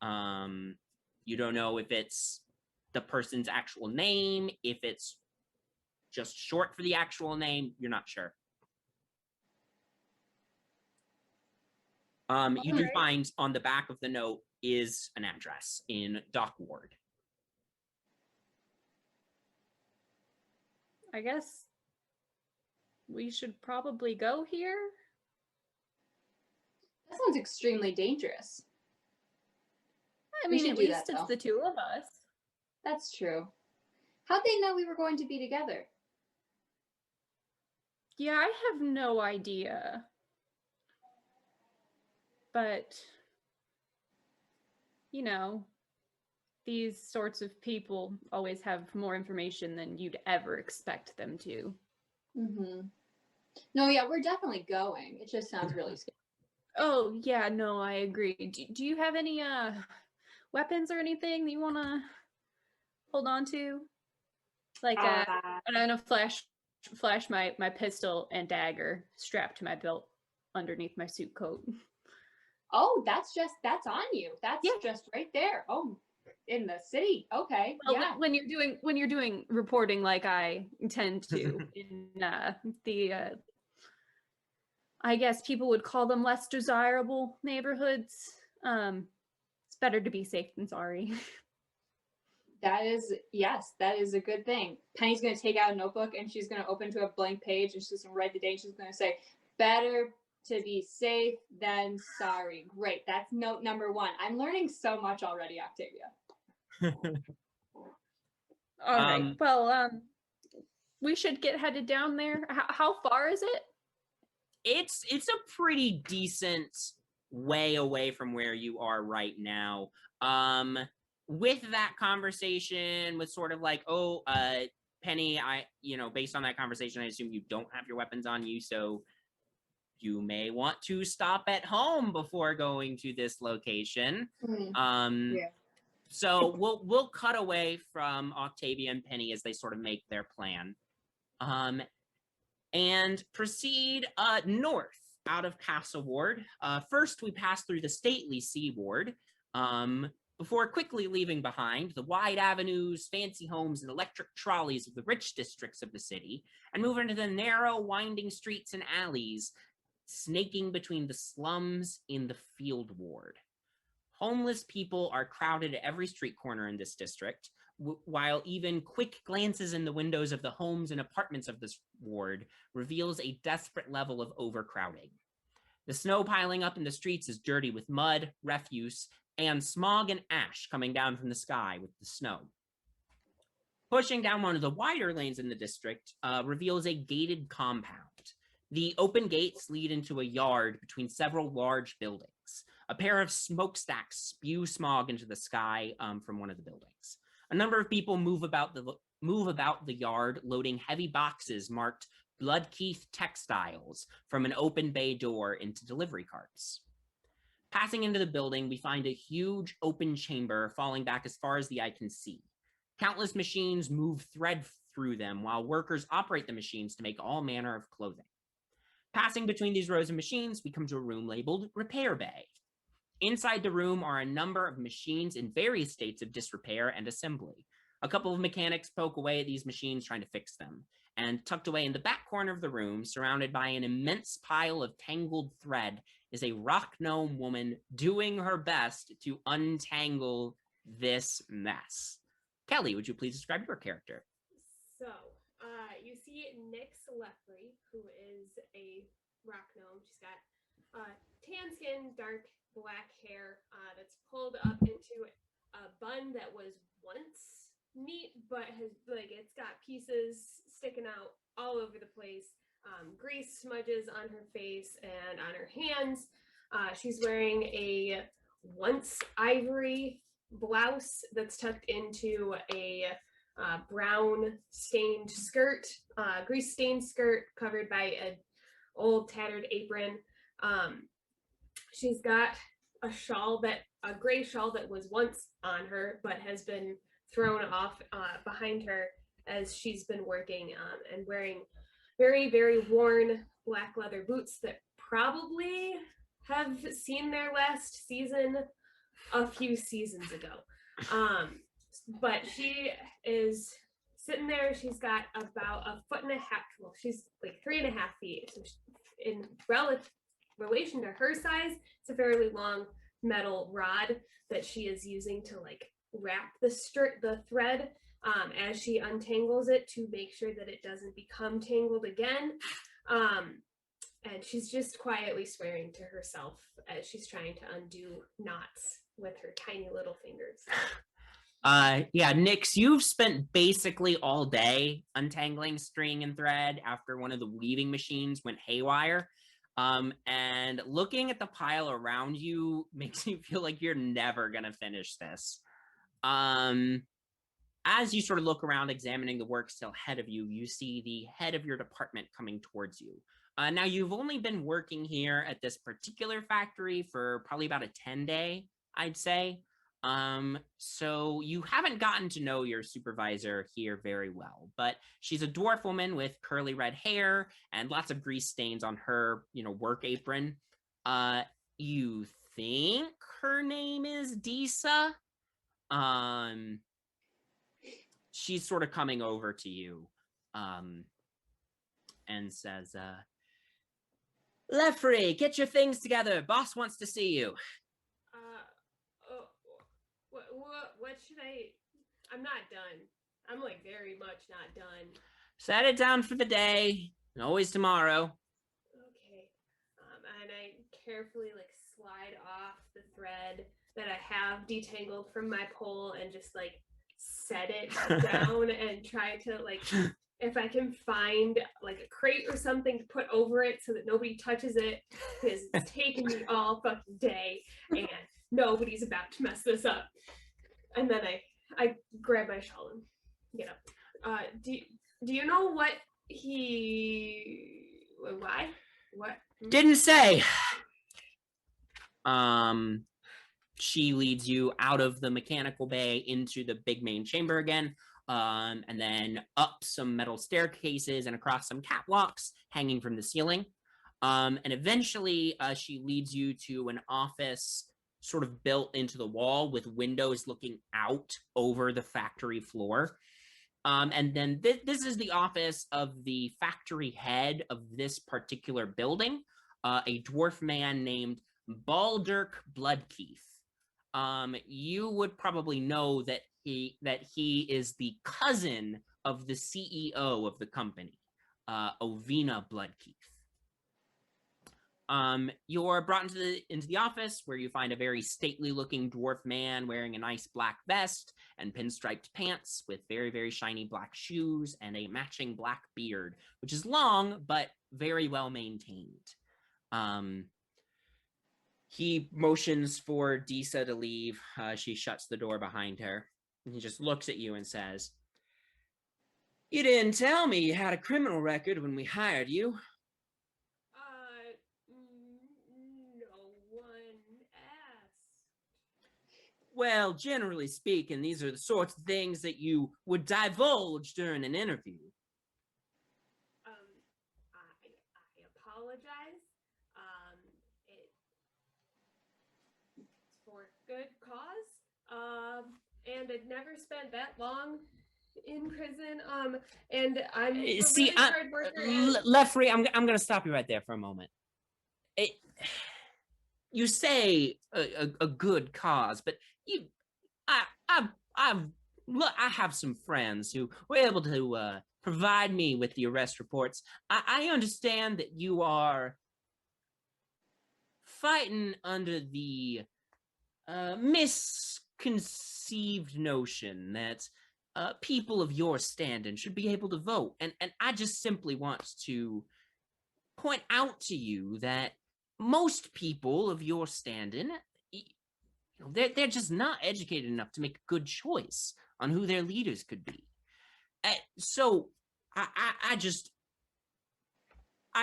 You don't know if it's the person's actual name, if it's just short for the actual name. You're not sure. You do find on the back of the note is an address in Dock Ward. I guess we should probably go here. That sounds extremely dangerous. I We mean, should at do least that, it's though. the two of us. That's true. How'd they know we were going to be together? Yeah, I have no idea. But, you know, these sorts of people always have more information than you'd ever expect them to. Mm-hmm. No, yeah, we're definitely going. It just sounds really scary. Oh, yeah, no, I agree. Do you have any weapons or anything that you want to hold on to? Like I don't know, flash my pistol and dagger strapped to my belt underneath my suit coat. Oh, that's on you. That's just right there. Oh, in the city. Okay. Well, yeah. when you're doing reporting like I tend to in the I guess people would call them less desirable neighborhoods. It's better to be safe than sorry. That is a good thing. Penny's going to take out a notebook and she's going to open to a blank page and she's going to write the date. She's going to say, better to be safe than sorry. Great. That's note number 1. I'm learning so much already, Octavia. All right. Well, we should get headed down there. How far is it? It's a pretty decent way away from where you are right now. With that conversation, with sort of like, Penny, based on that conversation, I assume you don't have your weapons on you, so you may want to stop at home before going to this location. Yeah. So we'll cut away from Octavia and Penny as they sort of make their plan. And proceed north out of Castle Ward. First, we pass through the stately Sea Ward, before quickly leaving behind the wide avenues, fancy homes, and electric trolleys of the rich districts of the city, and move into the narrow, winding streets and alleys, snaking between the slums in the Field Ward. Homeless people are crowded at every street corner in this district, while even quick glances in the windows of the homes and apartments of this ward reveals a desperate level of overcrowding. The snow piling up in the streets is dirty with mud, refuse, and smog and ash coming down from the sky with the snow. Pushing down one of the wider lanes in the district reveals a gated compound. The open gates lead into a yard between several large buildings. A pair of smokestacks spew smog into the sky from one of the buildings. A number of people move about the yard, loading heavy boxes marked Bloodkeith Textiles from an open bay door into delivery carts. Passing into the building, we find a huge open chamber falling back as far as the eye can see. Countless machines move thread through them while workers operate the machines to make all manner of clothing. Passing between these rows of machines, we come to a room labeled Repair Bay. Inside the room are a number of machines in various states of disrepair and assembly. A couple of mechanics poke away at these machines trying to fix them. And tucked away in the back corner of the room, surrounded by an immense pile of tangled thread, is a rock gnome woman doing her best to untangle this mess. Kelly, would you please describe your character? So, you see Nyx Leffrey, who is a rock gnome. She's got tan skin, dark black hair that's pulled up into a bun that was once neat, but has it's got pieces sticking out all over the place. Grease smudges on her face and on her hands. She's wearing a once ivory blouse that's tucked into a brown stained skirt, grease stained skirt covered by an old tattered apron. She's got a gray shawl that was once on her but has been thrown off behind her as she's been working, and wearing very, very worn black leather boots that probably have seen their last season a few seasons ago. But she is sitting there. She's got about 1.5 feet. Well, she's like 3.5 feet. So in relation to her size, it's a fairly long metal rod that she is using to wrap the thread as she untangles it to make sure that it doesn't become tangled again. And she's just quietly swearing to herself as she's trying to undo knots with her tiny little fingers. Yeah, Nyx, you've spent basically all day untangling string and thread after one of the weaving machines went haywire. And looking at the pile around you makes you feel like you're never gonna finish this. As you sort of look around examining the work still ahead of you, you see the head of your department coming towards you. Now, you've only been working here at this particular factory for probably about a 10-day, I'd say. So you haven't gotten to know your supervisor here very well, but she's a dwarf woman with curly red hair and lots of grease stains on her, work apron. You think her name is Disa? She's sort of coming over to you, and says, Leffrey, get your things together. Boss wants to see you. What should I'm not done. I'm very much not done. Set it down for the day, and always tomorrow. Okay. And I carefully slide off the thread that I have detangled from my pole and just set it down and try to if I can find a crate or something to put over it so that nobody touches it, because it's taken me all fucking day and nobody's about to mess this up. And then I grab my shawl and get up. Do you know what why? What? Didn't say. She leads you out of the mechanical bay into the big main chamber again, and then up some metal staircases and across some catwalks hanging from the ceiling. And eventually she leads you to an office sort of built into the wall with windows looking out over the factory floor. And then this is the office of the factory head of this particular building, a dwarf man named Baldirk Bloodkeith. You would probably know that he is the cousin of the CEO of the company, Ovina Bloodkeith. You're brought into the office where you find a very stately looking dwarf man wearing a nice black vest and pinstriped pants with very, very shiny black shoes and a matching black beard, which is long but very well maintained. He motions for Disa to leave. She shuts the door behind her. And he just looks at you and says, "You didn't tell me you had a criminal record when we hired you." No one asked. Well, generally speaking, these are the sorts of things that you would divulge during an interview. I apologize. It's for good cause. And I'd never spent that long in prison. And I'm a See, really hard worker. Lefrey, I'm going to stop you right there for a moment. You say a good cause, but I have some friends who were able to provide me with the arrest reports. I understand that you are fighting under the misconceived notion that people of your standing should be able to vote, and I just simply want to point out to you that most people of your standing, they're just not educated enough to make a good choice on who their leaders could be. So I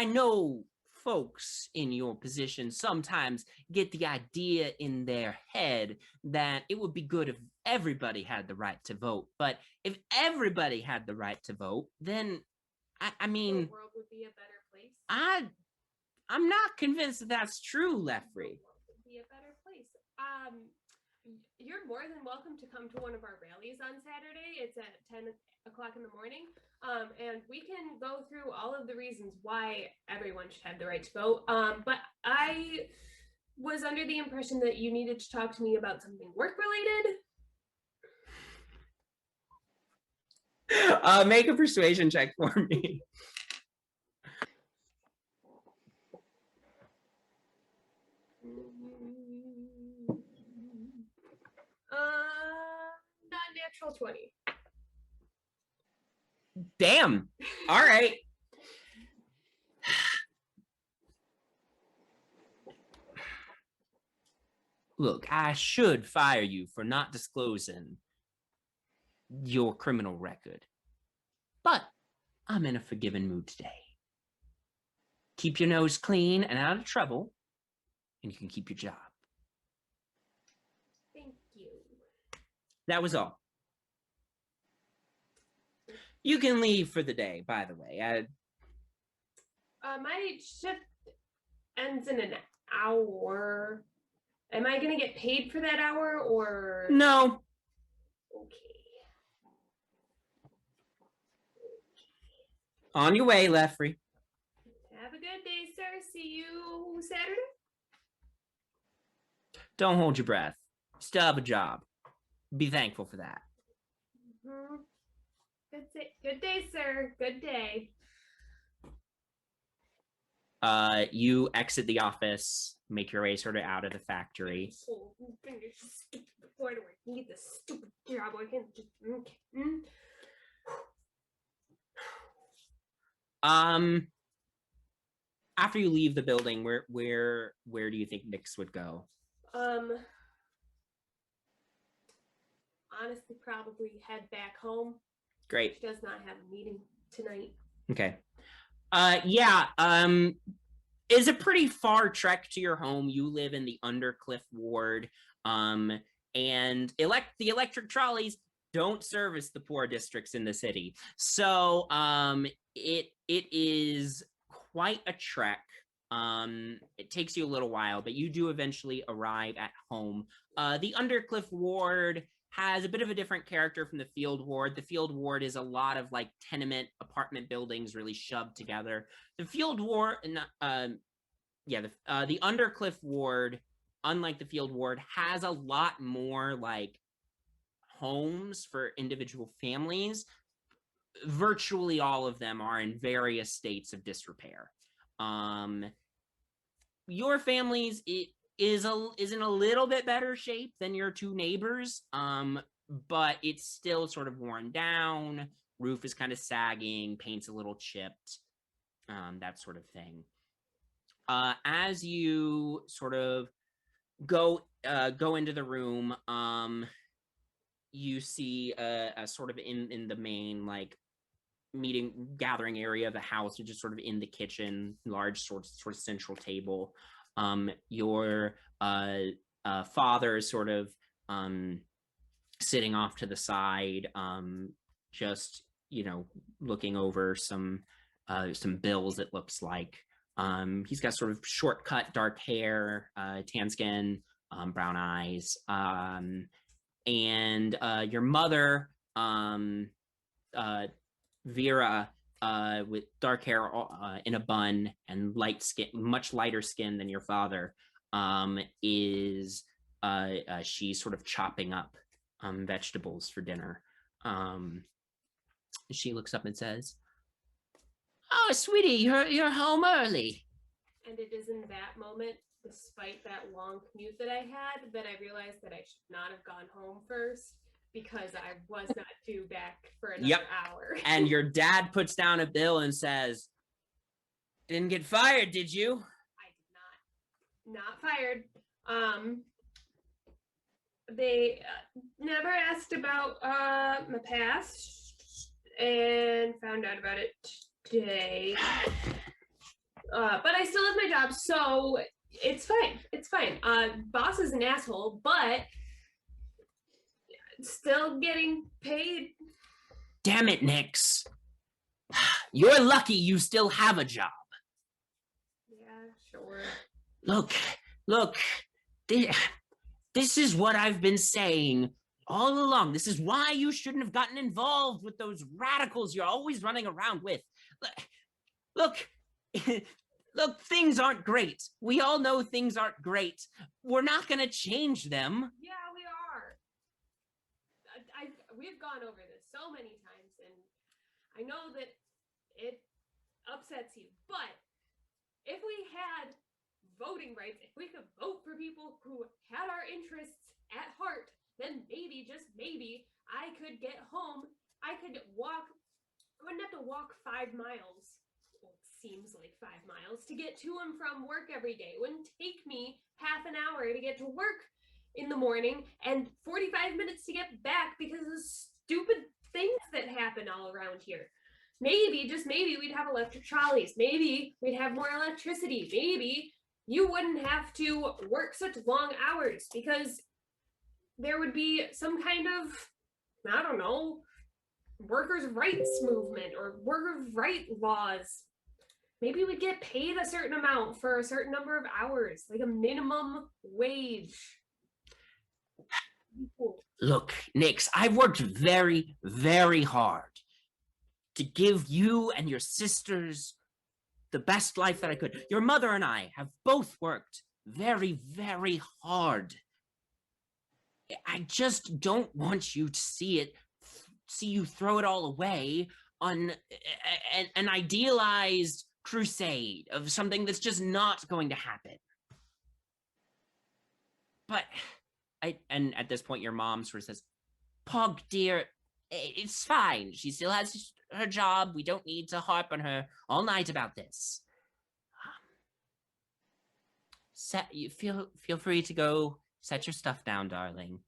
know folks in your position sometimes get the idea in their head that it would be good if everybody had the right to vote. But if everybody had the right to vote, then I mean, the world would be a better place. I'm not convinced that that's true, Lefrey. The world would be a better place. You're more than welcome to come to one of our rallies on Saturday. It's at 10 o'clock in the morning. And we can go through all of the reasons why everyone should have the right to vote. But I was under the impression that you needed to talk to me about something work related. Make a persuasion check for me. Not natural 20. Damn. All right. Look, I should fire you for not disclosing your criminal record, but I'm in a forgiving mood today. Keep your nose clean and out of trouble, and you can keep your job. Thank you. That was all. You can leave for the day, by the way. My shift ends in an hour. Am I gonna get paid for that hour or No. Okay. On your way, Lefrey. Have a good day, sir. See you Saturday. Don't hold your breath. Still have a job. Be thankful for that. Mm-hmm. Good day, sir. Good day. You exit the office, make your way sort of out of the factory. Why do I need this stupid job? I can't just. After you leave the building, where do you think Nyx would go? Honestly, probably head back home. Great. She does not have a meeting tonight. Okay. Yeah. It's a pretty far trek to your home. You live in the Undercliff ward. And the electric trolleys don't service the poor districts in the city. So it is quite a trek. It takes you a little while, but you do eventually arrive at home. The Undercliff ward has a bit of a different character from the field ward. The field ward is a lot of like tenement apartment buildings really shoved together. The field ward, the Undercliff ward, unlike the field ward, has a lot more like homes for individual families. Virtually all of them are in various states of disrepair. your family's is in a little bit better shape than your two neighbors, but it's still sort of worn down. Roof is kind of sagging, paint's a little chipped, that sort of thing. As you sort of go into the room, you see a sort of in the main like gathering area of the house, which is sort of in the kitchen, large sort of central table. Your father is sort of sitting off to the side, just looking over some bills. It looks like he's got sort of short-cut dark hair, tan skin, brown eyes, and your mother, Vera, with dark hair in a bun and light skin, much lighter skin than your father, is she's sort of chopping up vegetables for dinner. She looks up and says, "Oh, sweetie, you're home early." And it is in that moment, despite that long commute that I had, that I realized that I should not have gone home first, because I was not due back for another hour. And your dad puts down a bill and says, "Didn't get fired, did you?" I did not fired. They never asked about my past, and found out about it today. But I still have my job, so it's fine. It's fine. Boss is an asshole, but still getting paid. Damn it, Nix. You're lucky you still have a job. Yeah, sure. Look, this is what I've been saying all along. This is why you shouldn't have gotten involved with those radicals you're always running around with. Look, things aren't great. We all know things aren't great. We're not going to change them. Yeah, we are. We've gone over this so many times, and I know that it upsets you, but if we had voting rights, if we could vote for people who had our interests at heart, then maybe, just maybe, I could get home. I could walk. I wouldn't have to walk 5 miles. Well, it seems like 5 miles to get to and from work every day. It wouldn't take me half an hour to get to work in the morning and 45 minutes to get back because of stupid things that happen all around here. Maybe, just maybe, we'd have electric trolleys. Maybe we'd have more electricity. Maybe you wouldn't have to work such long hours because there would be some kind of, I don't know, workers' rights movement or workers' right laws. Maybe we'd get paid a certain amount for a certain number of hours, like a minimum wage. Look, Nix, I've worked very, very hard to give you and your sisters the best life that I could. Your mother and I have both worked very, very hard. I just don't want you to see you throw it all away on an idealized crusade of something that's just not going to happen. But and at this point, your mom sort of says, "Pog, dear, it's fine. She still has her job. We don't need to harp on her all night about this. You feel free to go set your stuff down, darling.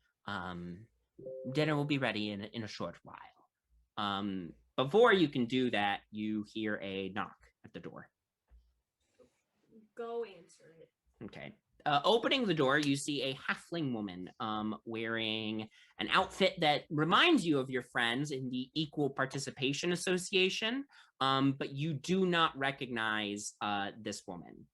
Dinner will be ready in a short while." Before you can do that, you hear a knock at the door. Go answer it. Okay. Opening the door, you see a halfling woman wearing an outfit that reminds you of your friends in the Equal Participation Association, but you do not recognize this woman.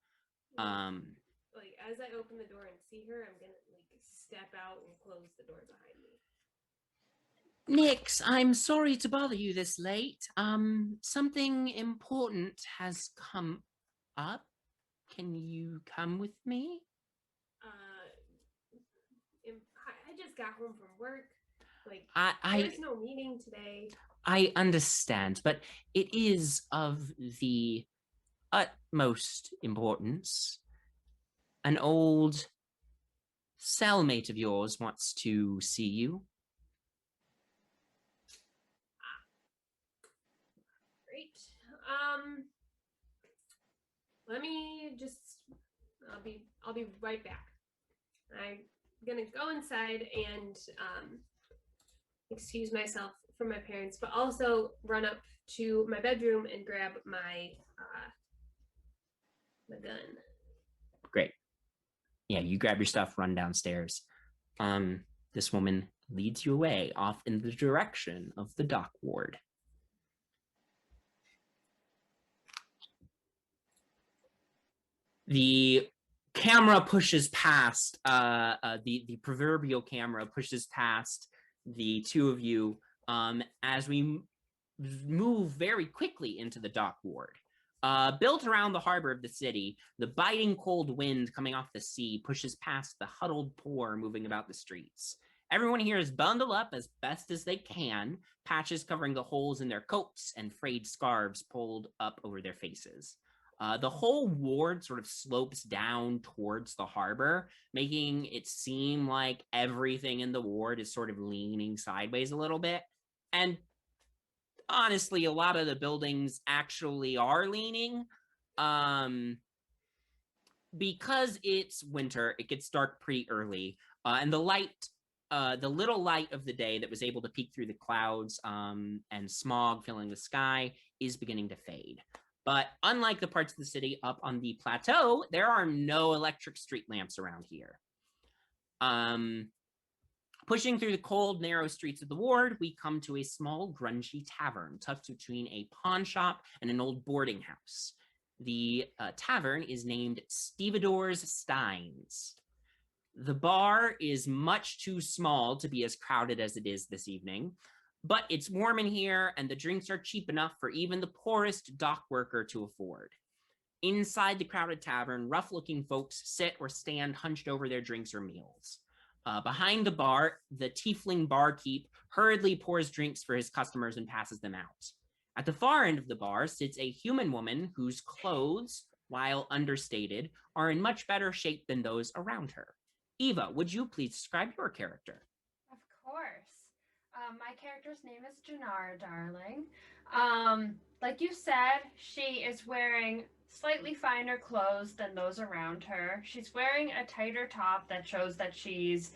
Like, as I open the door and see her, I'm gonna step out and close the door behind me. Nix, I'm sorry to bother you this late. Something important has come up. Can you come with me? I just got home from work. Like, there's no meeting today. I understand, but it is of the utmost importance. An old cellmate of yours wants to see you. Great. Let me just. I'll be right back. I'm gonna go inside and excuse myself from my parents, but also run up to my bedroom and grab my my gun. Great. Yeah, you grab your stuff, run downstairs. This woman leads you away off in the direction of the dock ward. The camera pushes past, the proverbial camera pushes past the two of you as we move very quickly into the dock ward. Built around the harbor of the city, the biting cold wind coming off the sea pushes past the huddled poor moving about the streets. Everyone here is bundled up as best as they can, patches covering the holes in their coats and frayed scarves pulled up over their faces. The whole ward sort of slopes down towards the harbor, making it seem like everything in the ward is sort of leaning sideways a little bit. And honestly, a lot of the buildings actually are leaning. Because it's winter, it gets dark pretty early, and the little light of the day that was able to peek through the clouds and smog filling the sky is beginning to fade. But unlike the parts of the city up on the plateau, there are no electric street lamps around here. Pushing through the cold, narrow streets of the ward, we come to a small, grungy tavern tucked between a pawn shop and an old boarding house. The tavern is named Stevedore's Steins. The bar is much too small to be as crowded as it is this evening, but it's warm in here and the drinks are cheap enough for even the poorest dock worker to afford. Inside the crowded tavern, rough-looking folks sit or stand hunched over their drinks or meals. Behind the bar, the tiefling barkeep hurriedly pours drinks for his customers and passes them out. At the far end of the bar sits a human woman whose clothes, while understated, are in much better shape than those around her. Eva, would you please describe your character? Of course. My character's name is Janara Darling. Like you said, she is wearing slightly finer clothes than those around her. She's wearing a tighter top that shows that she's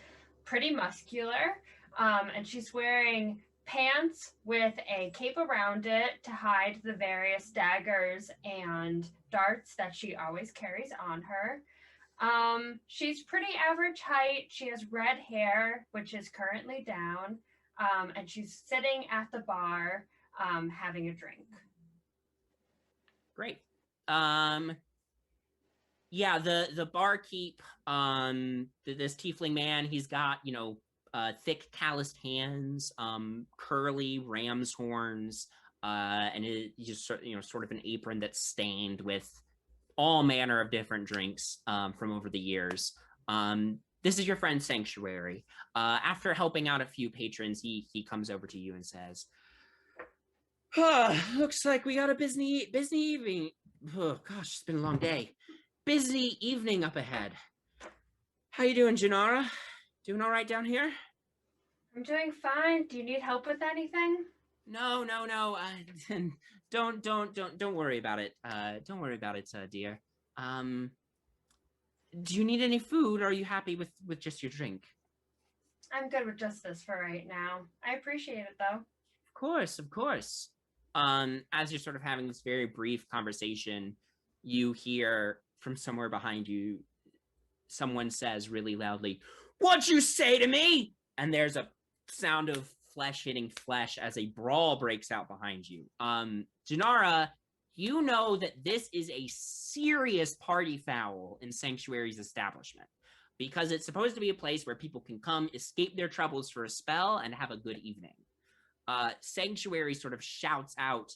pretty muscular. And she's wearing pants with a cape around it to hide the various daggers and darts that she always carries on her. She's pretty average height. She has red hair, which is currently down. And she's sitting at the bar having a drink. Great. Yeah, the barkeep, this tiefling man, he's got, thick calloused hands, curly ram's horns, and just sort of an apron that's stained with all manner of different drinks from over the years. This is your friend Sanctuary. After helping out a few patrons, he comes over to you and says, looks like we got a busy evening. Oh, gosh, it's been a long day. Busy evening up ahead. How you doing, Janara? Doing all right down here? I'm doing fine. Do you need help with anything? No. Don't worry about it. Don't worry about it, dear. Do you need any food, or are you happy with just your drink? I'm good with just this for right now. I appreciate it, though. Of course. As you're sort of having this very brief conversation, you hear from somewhere behind you, someone says really loudly, "What'd you say to me?" And there's a sound of flesh hitting flesh as a brawl breaks out behind you. Janara, you know that this is a serious party foul in Sanctuary's establishment, because it's supposed to be a place where people can come, escape their troubles for a spell, and have a good evening. Sanctuary sort of shouts out,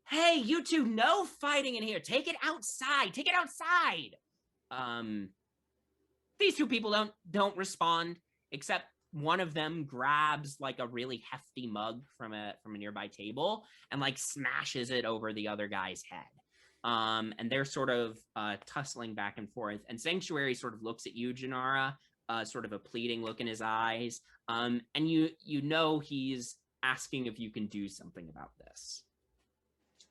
"Hey, you two, no fighting in here. Take it outside. Take it outside." These two people don't respond, except one of them grabs like a really hefty mug from a nearby table and like smashes it over the other guy's head. and they're sort of tussling back and forth. And Sanctuary sort of looks at you, Janara, sort of a pleading look in his eyes, and you know he's asking if you can do something about this.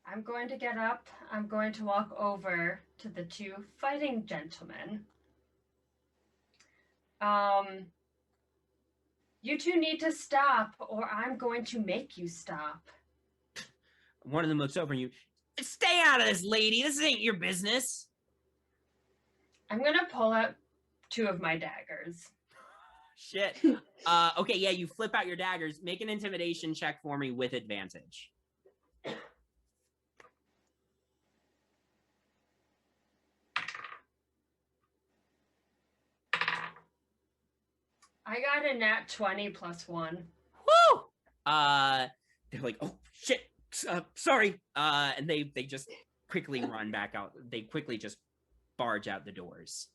I'm going to get up. I'm going to walk over to the two fighting gentlemen. You two need to stop, or I'm going to make you stop. One of them looks over at you. Stay out of this, lady. This ain't your business. I'm going to pull out two of my daggers. Shit. Okay, yeah, you flip out your daggers. Make an intimidation check for me with advantage. I got a nat 20 plus 1. Woo! They're like, oh, shit. Sorry. And they just quickly run back out. They quickly just barge out the doors.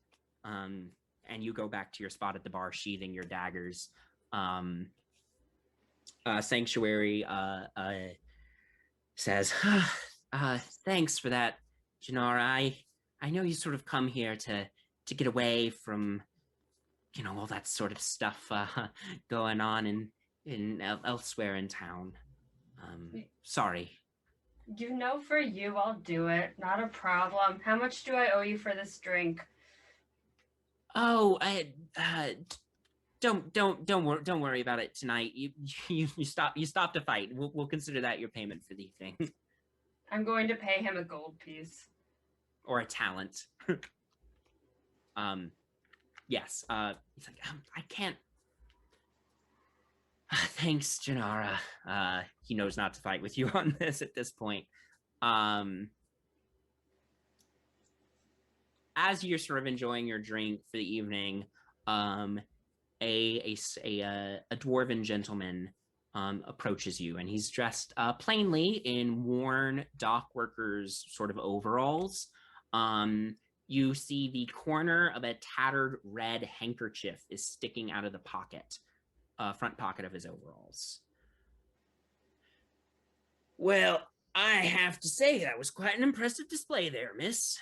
And you go back to your spot at the bar, sheathing your daggers. Sanctuary says, thanks for that, Janara. I know you sort of come here to get away from, you know, all that sort of stuff going on in elsewhere in town. Sorry. You know, for you, I'll do it. Not a problem. How much do I owe you for this drink? Oh, don't worry about it tonight. You stop to fight. We'll consider that your payment for the thing. I'm going to pay him a gold piece. Or a talent. Yes. He's like, I can't. Thanks, Janara. He knows not to fight with you on this at this point. As you're sort of enjoying your drink for the evening, a dwarven gentleman approaches you, and he's dressed plainly in worn dock workers sort of overalls. You see the corner of a tattered red handkerchief is sticking out of the pocket, front pocket of his overalls. Well, I have to say that was quite an impressive display there, miss.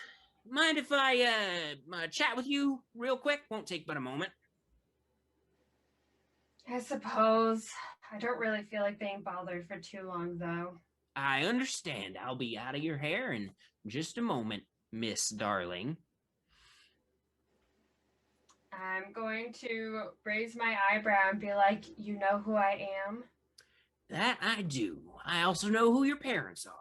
Mind if I chat with you real quick? Won't take but a moment. I suppose. I don't really feel like being bothered for too long, though. I understand. I'll be out of your hair in just a moment, Miss Darling. I'm going to raise my eyebrow and be like, you know who I am? That I do. I also know who your parents are.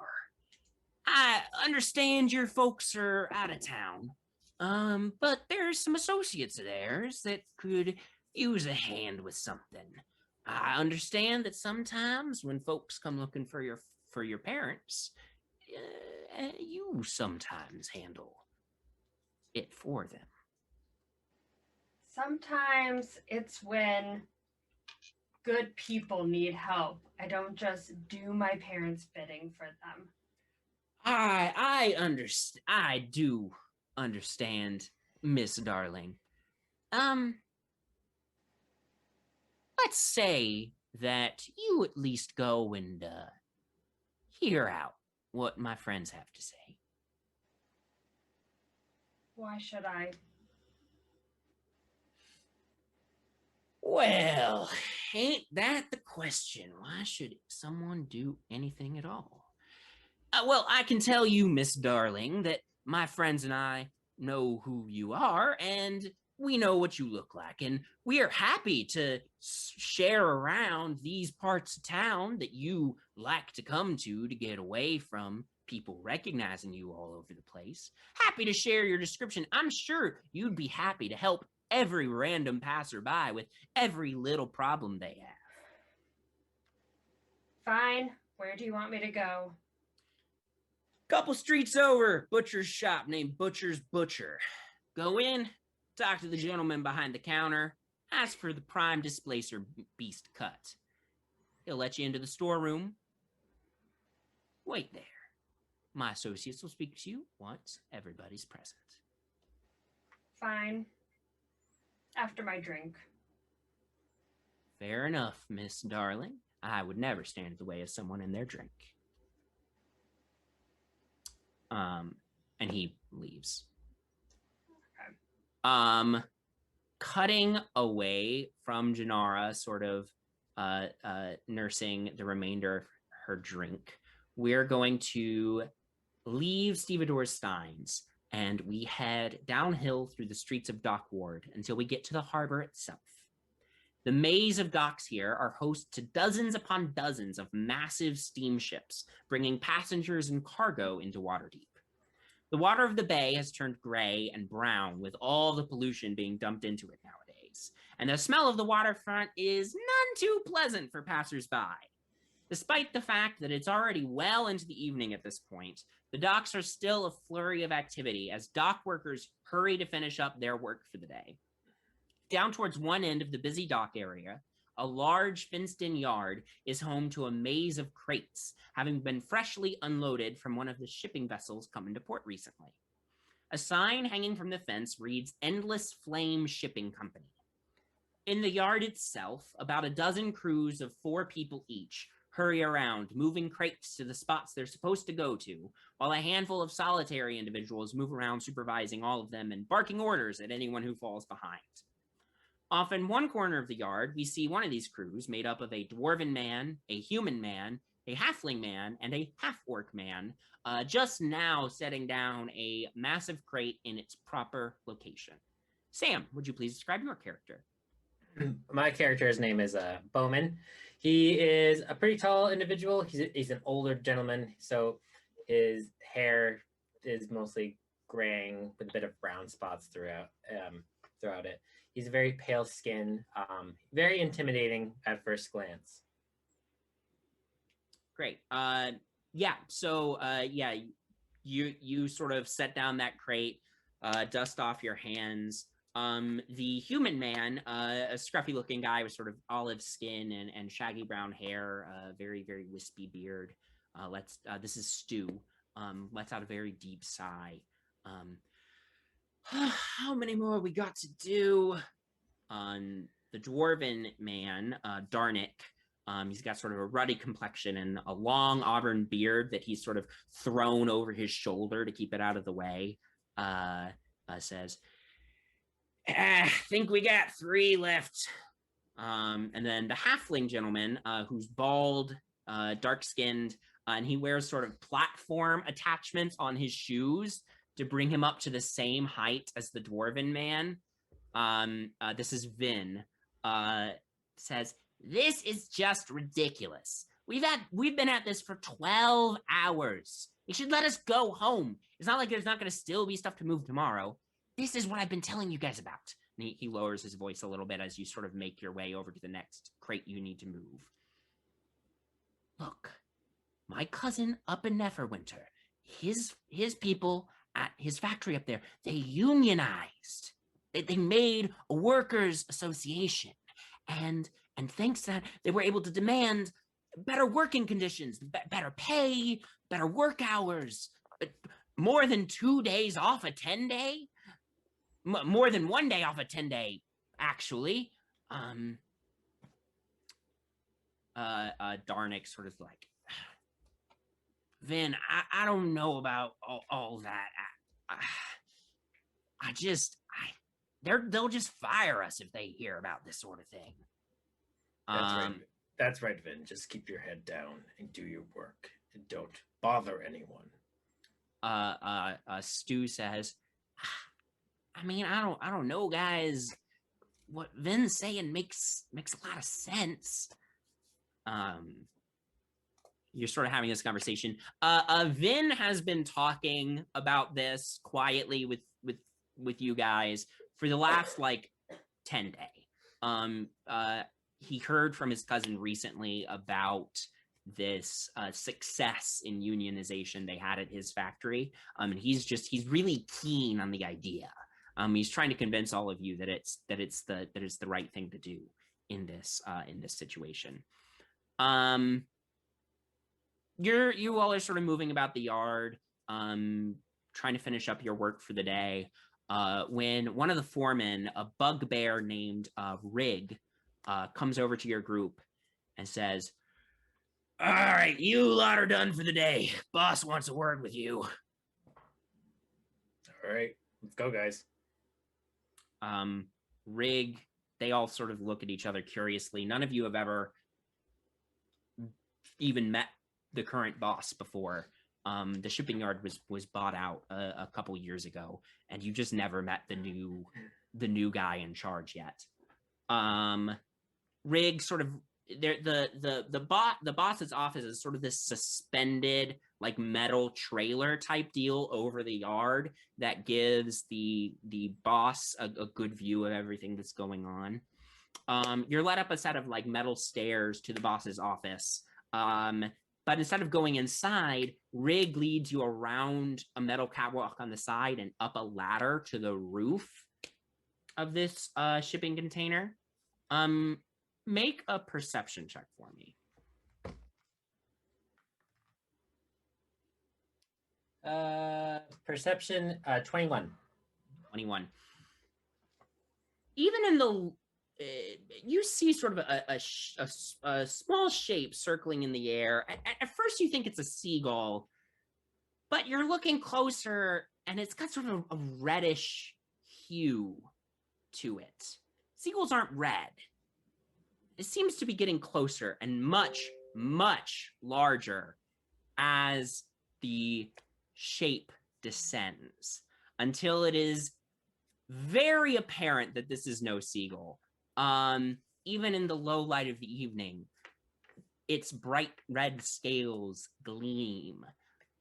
I understand your folks are out of town, but there's some associates of theirs that could use a hand with something. I understand that sometimes when folks come looking for your parents, you sometimes handle it for them. Sometimes it's when good people need help. I don't just do my parents' bidding for them. I understand. I do understand, Miss Darling. Let's say that you at least go and hear out what my friends have to say. Why should I? Well, ain't that the question? Why should someone do anything at all? Well, I can tell you, Miss Darling, that my friends and I know who you are, and we know what you look like, and we are happy to share around these parts of town that you like to come to get away from people recognizing you all over the place. Happy to share your description. I'm sure you'd be happy to help every random passerby with every little problem they have. Fine. Where do you want me to go? Couple streets over, butcher's shop named Butcher's Butcher. Go in, talk to the gentleman behind the counter, ask for the prime displacer beast cut. He'll let you into the storeroom. Wait there. My associates will speak to you once everybody's present. Fine. After my drink. Fair enough, Miss Darling. I would never stand in the way of someone and their drink. And he leaves. Okay. Cutting away from Janara, sort of nursing the remainder of her drink, we're going to leave Stevedore Steins and we head downhill through the streets of Dock Ward until we get to the harbor itself. The maze of docks here are host to dozens upon dozens of massive steamships, bringing passengers and cargo into Waterdeep. The water of the bay has turned gray and brown with all the pollution being dumped into it nowadays, and the smell of the waterfront is none too pleasant for passersby. Despite the fact that it's already well into the evening at this point, the docks are still a flurry of activity as dock workers hurry to finish up their work for the day. Down towards one end of the busy dock area, a large fenced-in yard is home to a maze of crates, having been freshly unloaded from one of the shipping vessels come into port recently. A sign hanging from the fence reads Endless Flame Shipping Company. In the yard itself, about a dozen crews of 4 people each hurry around, moving crates to the spots they're supposed to go to, while a handful of solitary individuals move around supervising all of them and barking orders at anyone who falls behind. Off in one corner of the yard, we see one of these crews made up of a dwarven man, a human man, a halfling man, and a half-orc man, just now setting down a massive crate in its proper location. Sam, would you please describe your character? My character's name is Bowman. He is a pretty tall individual. He's an older gentleman, so his hair is mostly graying with a bit of brown spots throughout it. He's very pale skin, very intimidating at first glance. Great. You sort of set down that crate, dust off your hands. The human man, a scruffy looking guy with sort of olive skin and shaggy brown hair, very, very wispy beard. This is Stu. Lets out a very deep sigh. How many more we got to do? The dwarven man, Darnik, he's got sort of a ruddy complexion and a long auburn beard that he's sort of thrown over his shoulder to keep it out of the way, says, I think we got 3 left. And then the halfling gentleman, who's bald, dark-skinned, and he wears sort of platform attachments on his shoes to bring him up to the same height as the dwarven man. This is Vin, says, this is just ridiculous. We've been at this for 12 hours. You should let us go home. It's not like there's not going to still be stuff to move tomorrow. This is what I've been telling you guys about. And he lowers his voice a little bit as you sort of make your way over to the next crate you need to move. Look, my cousin up in Neverwinter, his people at his factory up there, they unionized. They made a workers' association, and thanks to that, they were able to demand better working conditions, better pay, better work hours, more than 2 days off a 10-day, more than 1 day off a 10-day, actually. Darnik sort of like, Vin, I don't know about all that. They'll just fire us if they hear about this sort of thing. That's right. That's right, Vin. Just keep your head down and do your work. And don't bother anyone. Stu says, I mean, I don't know, guys. What Vin's saying makes a lot of sense. You're sort of having this conversation. Vin has been talking about this quietly with you guys for the last like 10 day. He heard from his cousin recently about this success in unionization they had at his factory. And he's really keen on the idea. He's trying to convince all of you that it's the right thing to do in this situation. You all are sort of moving about the yard, trying to finish up your work for the day. When one of the foremen, a bugbear named Rig, comes over to your group and says, all right, you lot are done for the day. Boss wants a word with you. All right, let's go, guys. Rig, they all sort of look at each other curiously. None of you have ever even met the current boss before. The shipping yard was bought out a couple years ago, and you just never met the new guy in charge yet. Rig sort of the boss's office is sort of this suspended like metal trailer type deal over the yard that gives the boss a good view of everything that's going on. You're led up a set of like metal stairs to the boss's office. But instead of going inside, Rig leads you around a metal catwalk on the side and up a ladder to the roof of this shipping container. Make a perception check for me. Perception, 21. 21. Even in the you see sort of a small shape circling in the air. At first you think it's a seagull, but you're looking closer and it's got sort of a reddish hue to it. Seagulls aren't red. It seems to be getting closer and much, much larger as the shape descends until it is very apparent that this is no seagull. Even in the low light of the evening, its bright red scales gleam.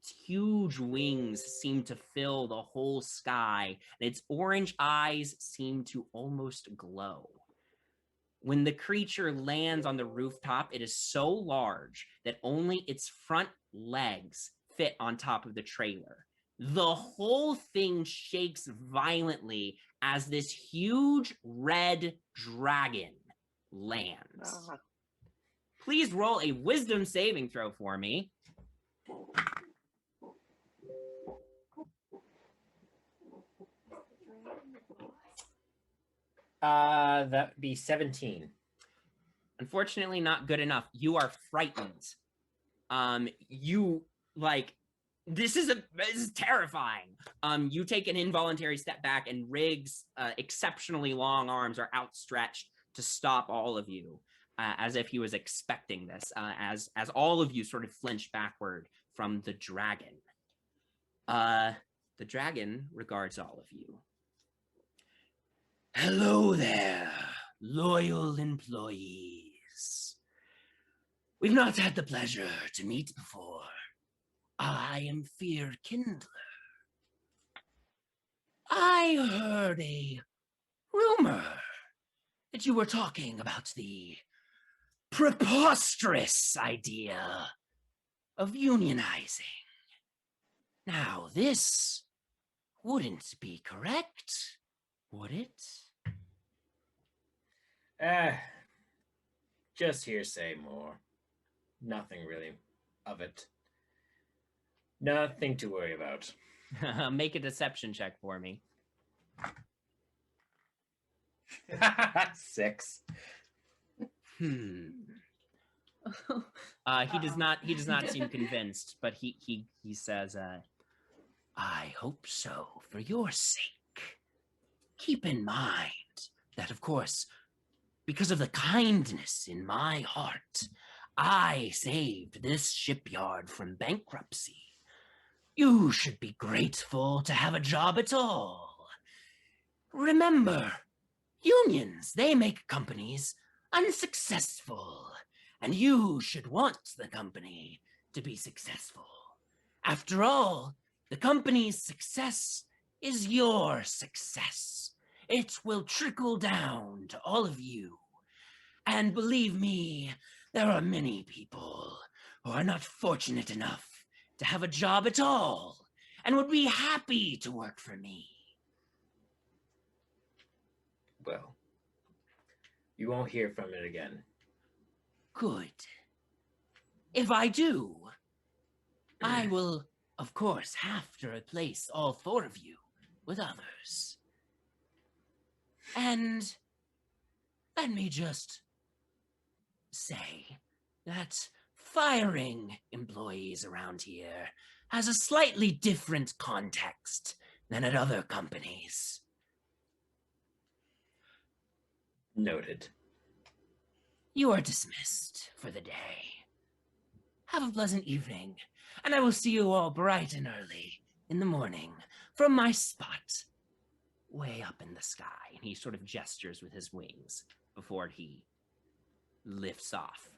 Its huge wings seem to fill the whole sky, and its orange eyes seem to almost glow. When the creature lands on the rooftop, it is so large that only its front legs fit on top of the trailer. The whole thing shakes violently as this huge red dragon lands. Please roll a wisdom saving throw for me. That would be 17. Unfortunately, not good enough. You are frightened. You like this is terrifying. You take an involuntary step back, and Rig's exceptionally long arms are outstretched to stop all of you, as if he was expecting this. As all of you sort of flinch backward from the dragon. The dragon regards all of you. Hello there, loyal employees. We've not had the pleasure to meet before. I am Fear Kindler. I heard a rumor that you were talking about the preposterous idea of unionizing. Now, this wouldn't be correct, would it? Just hearsay more. Nothing really of it. Nothing to worry about. Make a deception check for me. 6. He does not seem convinced, but he says, I hope so for your sake. Keep in mind that, of course, because of the kindness in my heart, I saved this shipyard from bankruptcy. You should be grateful to have a job at all. Remember, unions, they make companies unsuccessful, and you should want the company to be successful. After all, the company's success is your success. It will trickle down to all of you. And believe me, there are many people who are not fortunate enough to have a job at all and would be happy to work for me. Well, you won't hear from it again. Good. If I do, I will, of course, have to replace all 4 of you with others. And let me just say that firing employees around here has a slightly different context than at other companies. Noted. You are dismissed for the day. Have a pleasant evening, and I will see you all bright and early in the morning from my spot way up in the sky. And he sort of gestures with his wings before he lifts off.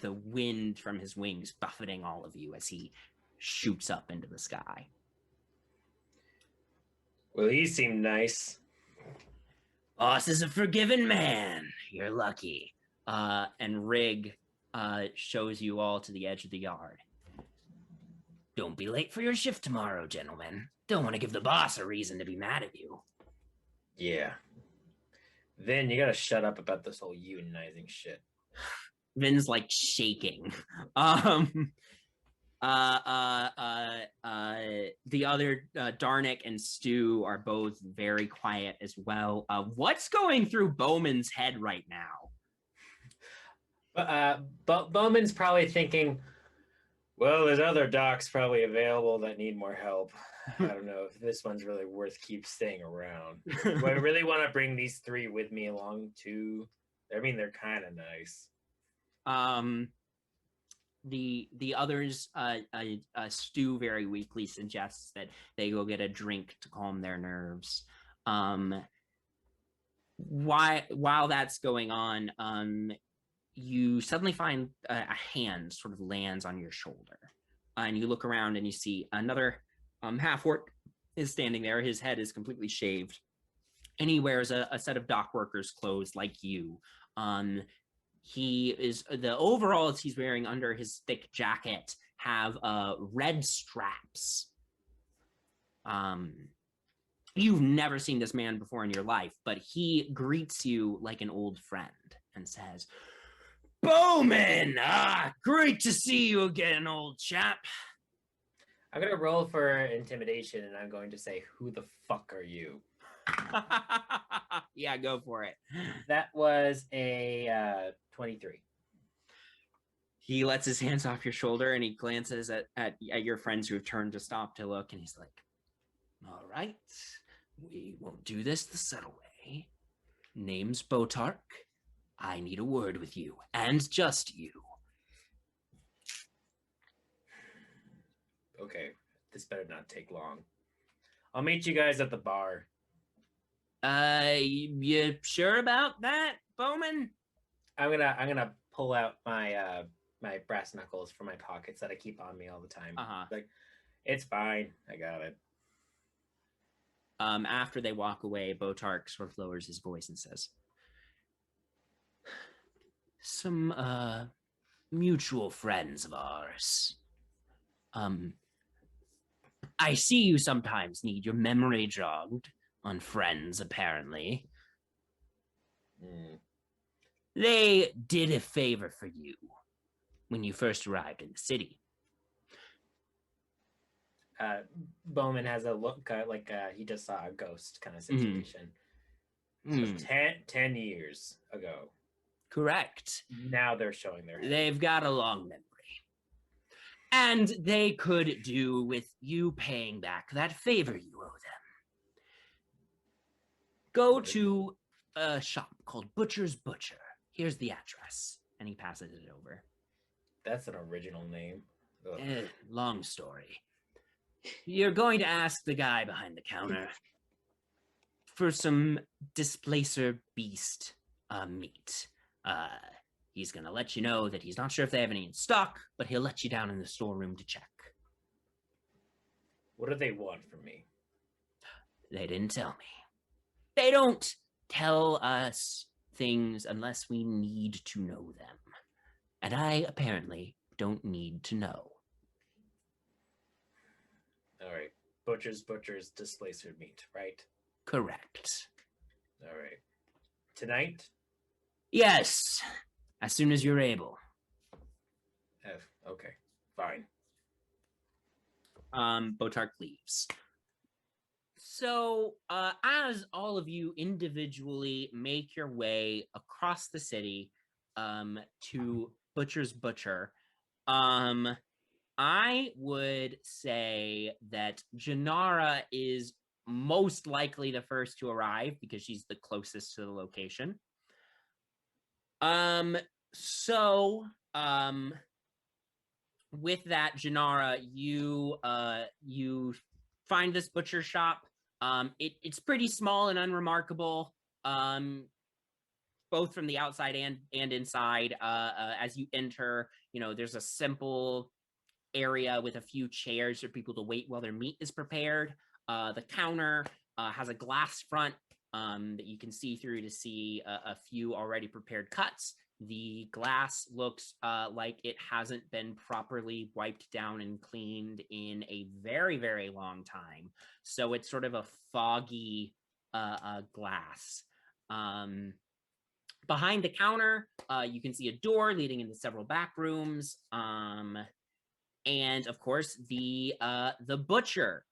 The wind from his wings buffeting all of you as he shoots up into the sky. Well, he seemed nice. Boss is a forgiven man. You're lucky. And Rig shows you all to the edge of the yard. Don't be late for your shift tomorrow, gentlemen. Don't want to give the boss a reason to be mad at you. Yeah. Vin, you gotta shut up about this whole unionizing shit. Vin's like shaking. The other Darnick and Stu are both very quiet as well. What's going through Bowman's head right now? Bowman's probably thinking, well, there's other docs probably available that need more help. I don't know if this one's really worth staying around. Do I really want to bring these three with me along too? I mean, they're kind of nice. The others, Stu very weakly suggests that they go get a drink to calm their nerves. While that's going on, you suddenly find a hand sort of lands on your shoulder, and you look around and you see another half-orc is standing there. His head is completely shaved, and he wears a set of dock workers' clothes like you. He is the overalls he's wearing under his thick jacket have red straps. You've never seen this man before in your life, but he greets you like an old friend and says, Bowman! Great to see you again, old chap. I'm going to roll for intimidation, and I'm going to say, who the fuck are you? Yeah, go for it. That was a 23. He lets his hands off your shoulder, and he glances at your friends who have turned to stop to look, and he's like, all right, we won't do this the subtle way. Name's Botark. I need a word with you, and just you. Okay, this better not take long. I'll meet you guys at the bar. You sure about that, Bowman? I'm gonna pull out my my brass knuckles from my pockets that I keep on me all the time. Like, it's fine, I got it. After they walk away, Botark sort of lowers his voice and says, some mutual friends of ours. I see you sometimes need your memory jogged on friends, apparently. They did a favor for you when you first arrived in the city. Bowman has a look like he just saw a ghost kind of situation. So 10 years ago. Correct. Now they're showing their head. They've got a long memory. And they could do with you paying back that favor you owe them. Go to a shop called Butcher's Butcher. Here's the address. And he passes it over. That's an original name. Long story. You're going to ask the guy behind the counter for some displacer beast meat. He's going to let you know that he's not sure if they have any in stock, but he'll let you down in the storeroom to check. What do they want from me? They didn't tell me. They don't tell us things unless we need to know them. And I apparently don't need to know. All right. Butcher's displacer meat, right? Correct. All right. Tonight? Yes. As soon as you're able. Okay. Fine. Botark leaves. So, as all of you individually make your way across the city to Butcher's Butcher, I would say that Janara is most likely the first to arrive because she's the closest to the location. So with that, Janara, you find this butcher shop. It's pretty small and unremarkable, both from the outside and inside. As you enter, there's a simple area with a few chairs for people to wait while their meat is prepared. The counter has a glass front that you can see through to see a few already prepared cuts. The glass looks like it hasn't been properly wiped down and cleaned in a very, very long time. So it's sort of a foggy glass. Behind the counter, you can see a door leading into several back rooms. And of course, the butcher.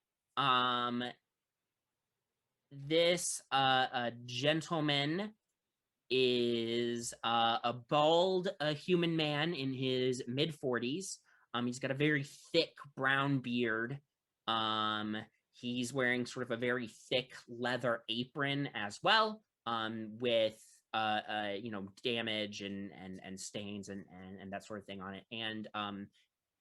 This gentleman is a bald human man in his mid-40s. He's got a very thick brown beard. He's wearing sort of a very thick leather apron as well, with damage and stains and that sort of thing on it. And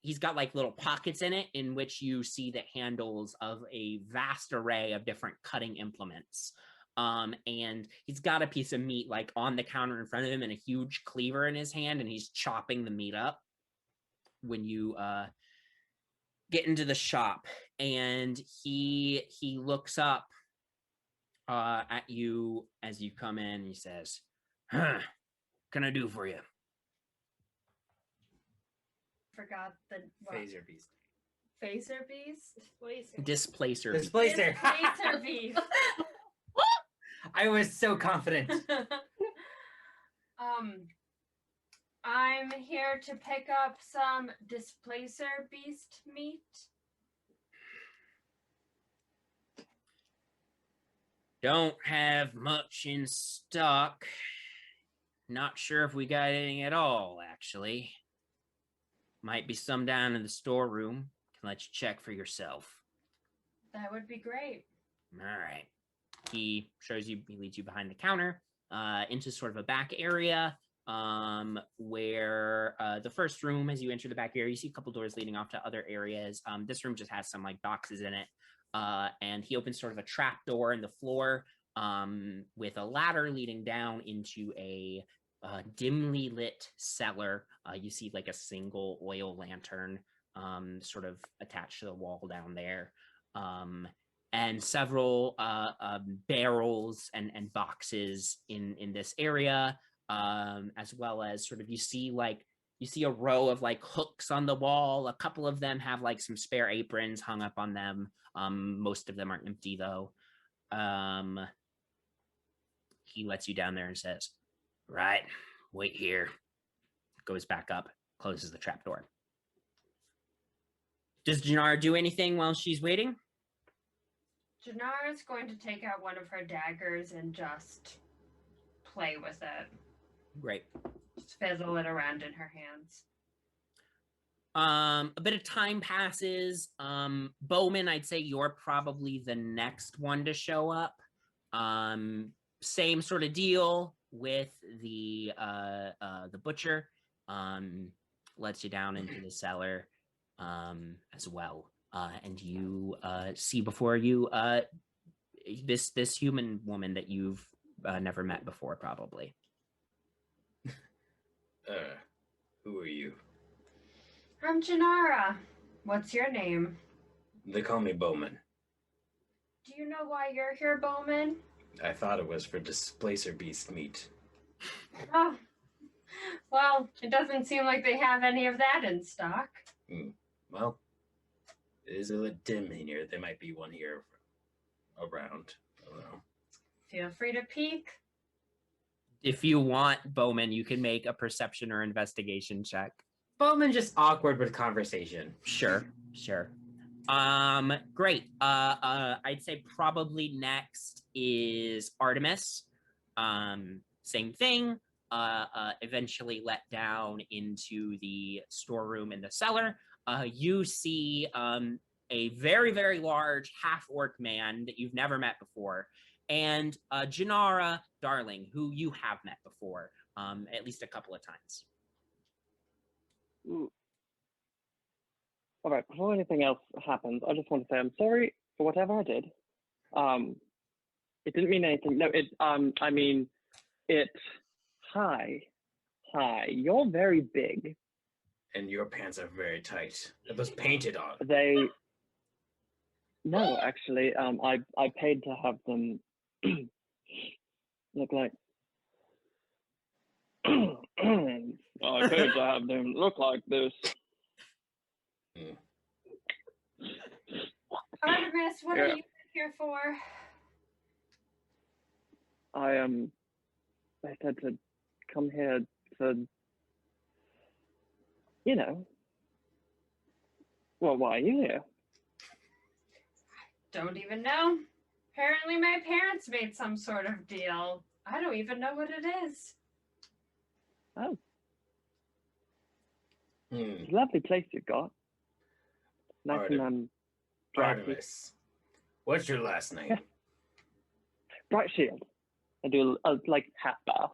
he's got like little pockets in it in which you see the handles of a vast array of different cutting implements. And he's got a piece of meat like on the counter in front of him and a huge cleaver in his hand, and he's chopping the meat up when you get into the shop. And he looks up at you as you come in. He says, "Huh, can I do for you?" Forgot the what? Phaser beast. Phaser beast? Displacer. Displacer. Phaser beast. I was so confident. I'm here to pick up some displacer beast meat. Don't have much in stock. Not sure if we got anything at all, actually. Might be some down in the storeroom. Can let you check for yourself. That would be great. All right. He leads you behind the counter, into sort of a back area, where the first room, as you enter the back area, you see a couple doors leading off to other areas. This room just has some like boxes in it. And he opens sort of a trap door in the floor, with a ladder leading down into a dimly lit cellar. You see like a single oil lantern sort of attached to the wall down there, and several barrels and boxes in this area, as well as sort of you see a row of like hooks on the wall. A couple of them have like some spare aprons hung up on them. Most of them are empty though. He lets you down there and says, "Right, wait here." Goes back up, closes the trap door. Does Janara do anything while she's waiting? Janara's going to take out one of her daggers and just play with it. Great. Just fizzle it around in her hands. A bit of time passes. Bowman, I'd say you're probably the next one to show up. Same sort of deal with the butcher. Lets you down into the cellar as well. And you see before you this human woman that you've never met before, probably. Who are you? I'm Janara. What's your name? They call me Bowman. Do you know why you're here, Bowman? I thought it was for displacer beast meat. Oh, well, it doesn't seem like they have any of that in stock. Well, it is a little dim in here. There might be one here around. I don't know. Feel free to peek. If you want, Bowman, you can make a perception or investigation check. Bowman just awkward with conversation. Sure. Great. I'd say probably next is Artemis. Same thing. Eventually let down into the storeroom in the cellar. You see a very, very large half-orc man that you've never met before, and Janara Darling, who you have met before, at least a couple of times. All right, before anything else happens, I just want to say I'm sorry for whatever I did. It didn't mean anything. No, I mean, hi, you're very big. And your pants are very tight. Are those painted on? No, actually, I paid to have them look like. I paid to have them look like this. Artemis, what are you here for? I said to come here to, well, why are you here? Don't even know. Apparently my parents made some sort of deal. I don't even know what it is. Oh. It's a lovely place you've got. Nice and drafty. Artemis. What's your last name? Bright Shield. I do like half bow.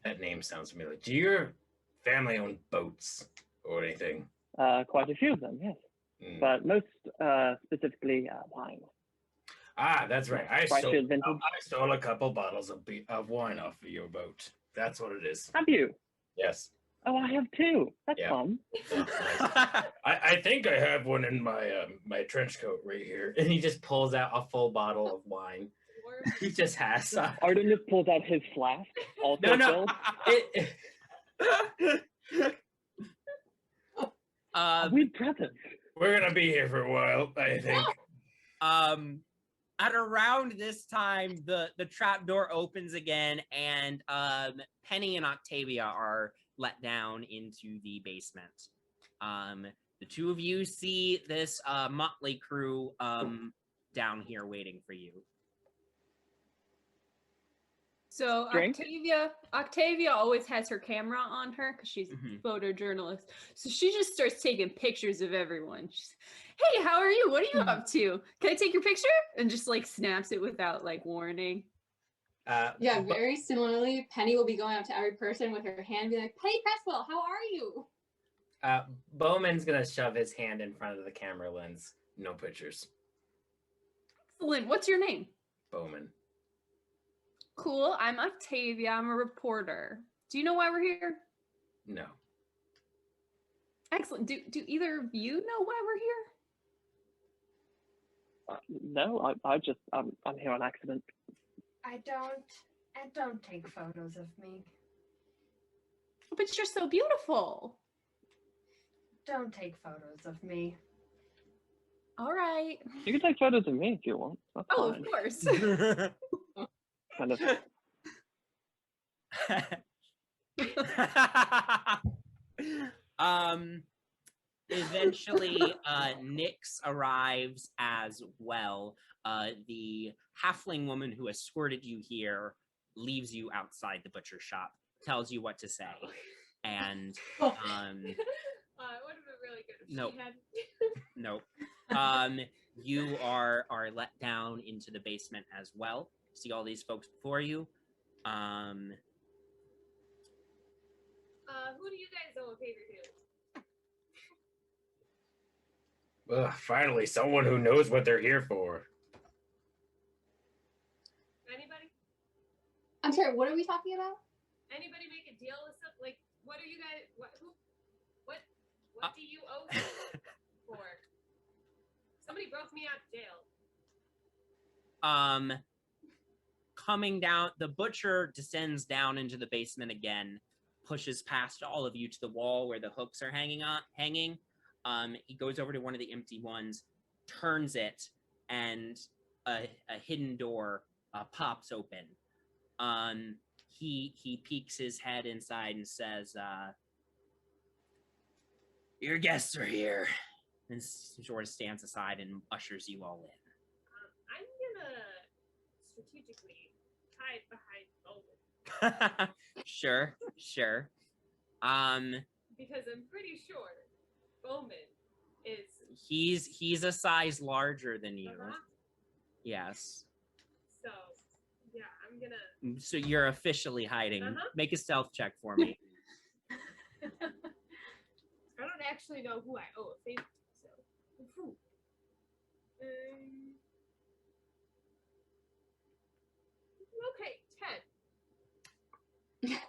That name sounds familiar. Do your family own boats or anything? Quite a few of them, yes. But most specifically wine. Ah, that's right. I Shield vintage. I stole a couple bottles of wine off of your boat. That's what it is. Have you? Yes. Oh, I have too. That's fun. Oh, nice. I think I have one in my my trench coat right here. And he just pulls out a full bottle of wine. He just has. Artemis pulls out his flask. Also No. We're brothers. We're gonna be here for a while, I think. At around this time, the trap door opens again, and Penny and Octavia are let down into the basement. The two of you see this motley crew down here waiting for you. So Drink? Octavia always has her camera on her because she's a photojournalist. So she just starts taking pictures of everyone. She's, hey, how are you? What are you up to? Can I take your picture? And just like snaps it without like warning. Yeah, very similarly, Penny will be going up to every person with her hand and be like, Penny Cresswell, how are you? Bowman's gonna shove his hand in front of the camera lens. No pictures. Excellent. What's your name? Bowman. Cool. I'm Octavia. I'm a reporter. Do you know why we're here? No. Excellent. Do either of you know why we're here? No, I'm here on accident. I don't take photos of me. But you're so beautiful. Don't take photos of me. All right. You can take photos of me if you want. That's fine. Of course. Kind of. Eventually, Nyx arrives as well. The halfling woman who escorted you here leaves you outside the butcher shop, tells you what to say, and it would have been really good if Nope. she had. Nope. You are let down into the basement as well. See all these folks before you. Who do you guys owe a favor to? Well, finally, someone who knows what they're here for. Anybody? I'm sorry, what are we talking about? Anybody make a deal with something? Like, what are you guys? What do you owe something for? Somebody broke me out of jail. Coming down, the butcher descends down into the basement again, pushes past all of you to the wall where the hooks are hanging. He goes over to one of the empty ones, turns it, and a hidden door pops open. He peeks his head inside and says, "Your guests are here," and sort of stands aside and ushers you all in. I'm gonna strategically hide behind Bowman. Sure. Because I'm pretty sure Bowman is. He's a size larger than you. Yes. So, yeah, I'm gonna. So you're officially hiding. Make a stealth check for me. I don't actually know who I owe a favor to, so. Okay, 10.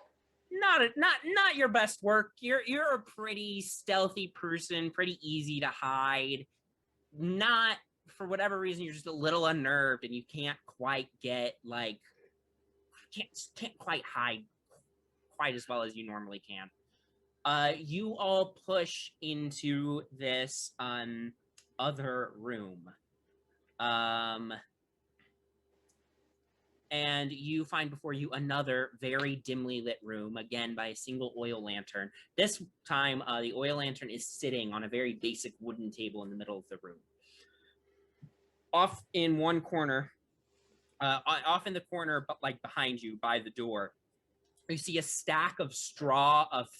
Not your best work. You're a pretty stealthy person, pretty easy to hide. Not for whatever reason you're just a little unnerved and you can't quite get like can't quite hide quite as well as you normally can. You all push into this other room. And you find before you another very dimly lit room, again by a single oil lantern. This time, the oil lantern is sitting on a very basic wooden table in the middle of the room. Off in one corner, off in the corner, but like behind you by the door, you see a stack of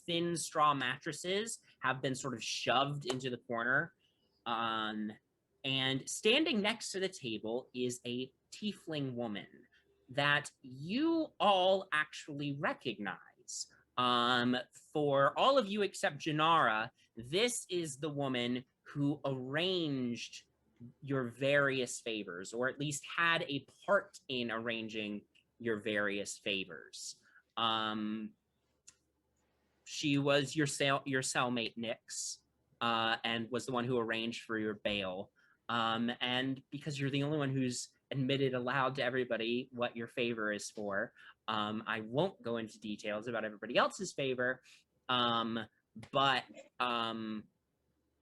thin straw mattresses have been sort of shoved into the corner. And standing next to the table is a tiefling woman that you all actually recognize. For all of you except Janara, this is the woman who arranged your various favors, or at least had a part in arranging your various favors. She was your cellmate Nyx, and was the one who arranged for your bail. And because you're the only one who's admitted aloud to everybody what your favor is for, I won't go into details about everybody else's favor, but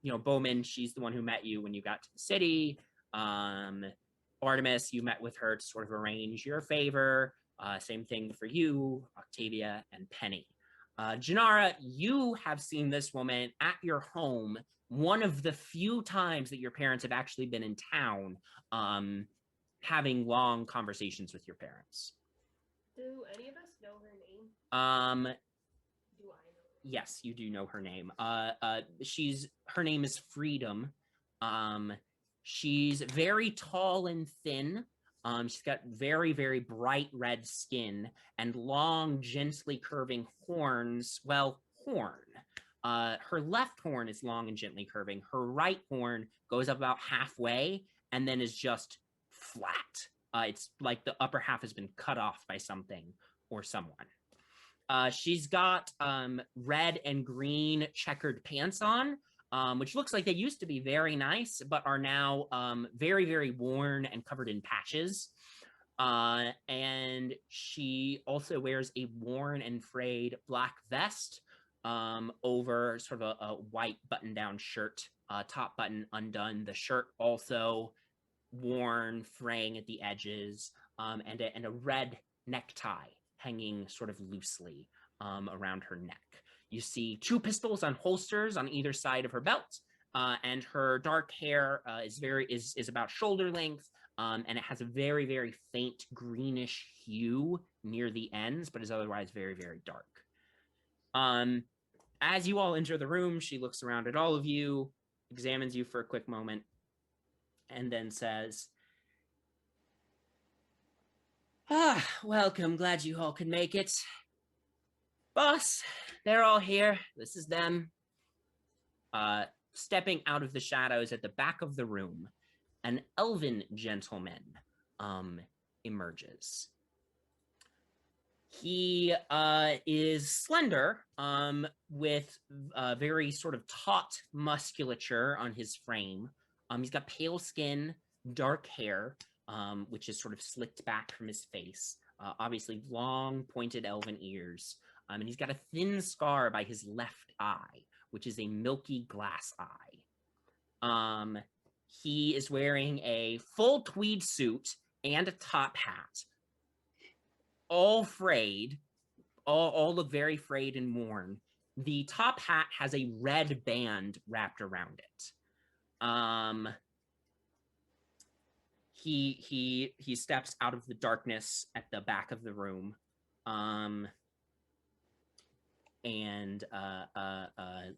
you know, Bowman, she's the one who met you when you got to the city. Artemis, you met with her to sort of arrange your favor. Same thing for you, Octavia, and Penny. Janara, you have seen this woman at your home one of the few times that your parents have actually been in town, having long conversations with your parents. Do any of us know her name? Do I know? Yes, you do know her name. Her name is Freedom. She's very tall and thin. She's got very, very bright red skin and long, gently curving horns. Well, horn. Her left horn is long and gently curving. Her right horn goes up about halfway and then is just flat. It's like the upper half has been cut off by something or someone. She's got red and green checkered pants on, which looks like they used to be very nice, but are now very, very worn and covered in patches. And she also wears a worn and frayed black vest over sort of a white button-down shirt, top button undone. The shirt also worn, fraying at the edges, and a red necktie hanging sort of loosely around her neck. You see 2 pistols on holsters on either side of her belt, and her dark hair is about shoulder length, and it has a very, very faint greenish hue near the ends, but is otherwise very, very dark. As you all enter the room, she looks around at all of you, examines you for a quick moment, and then says, welcome. Glad you all could make it. Boss, they're all here. This is them. Stepping out of the shadows at the back of the room, an elven gentleman emerges. He is slender, with very sort of taut musculature on his frame. He's got pale skin, dark hair, which is sort of slicked back from his face. Obviously long pointed elven ears. And he's got a thin scar by his left eye, which is a milky glass eye. He is wearing a full tweed suit and a top hat, all frayed, all look very frayed and worn. The top hat has a red band wrapped around it. He steps out of the darkness at the back of the room, and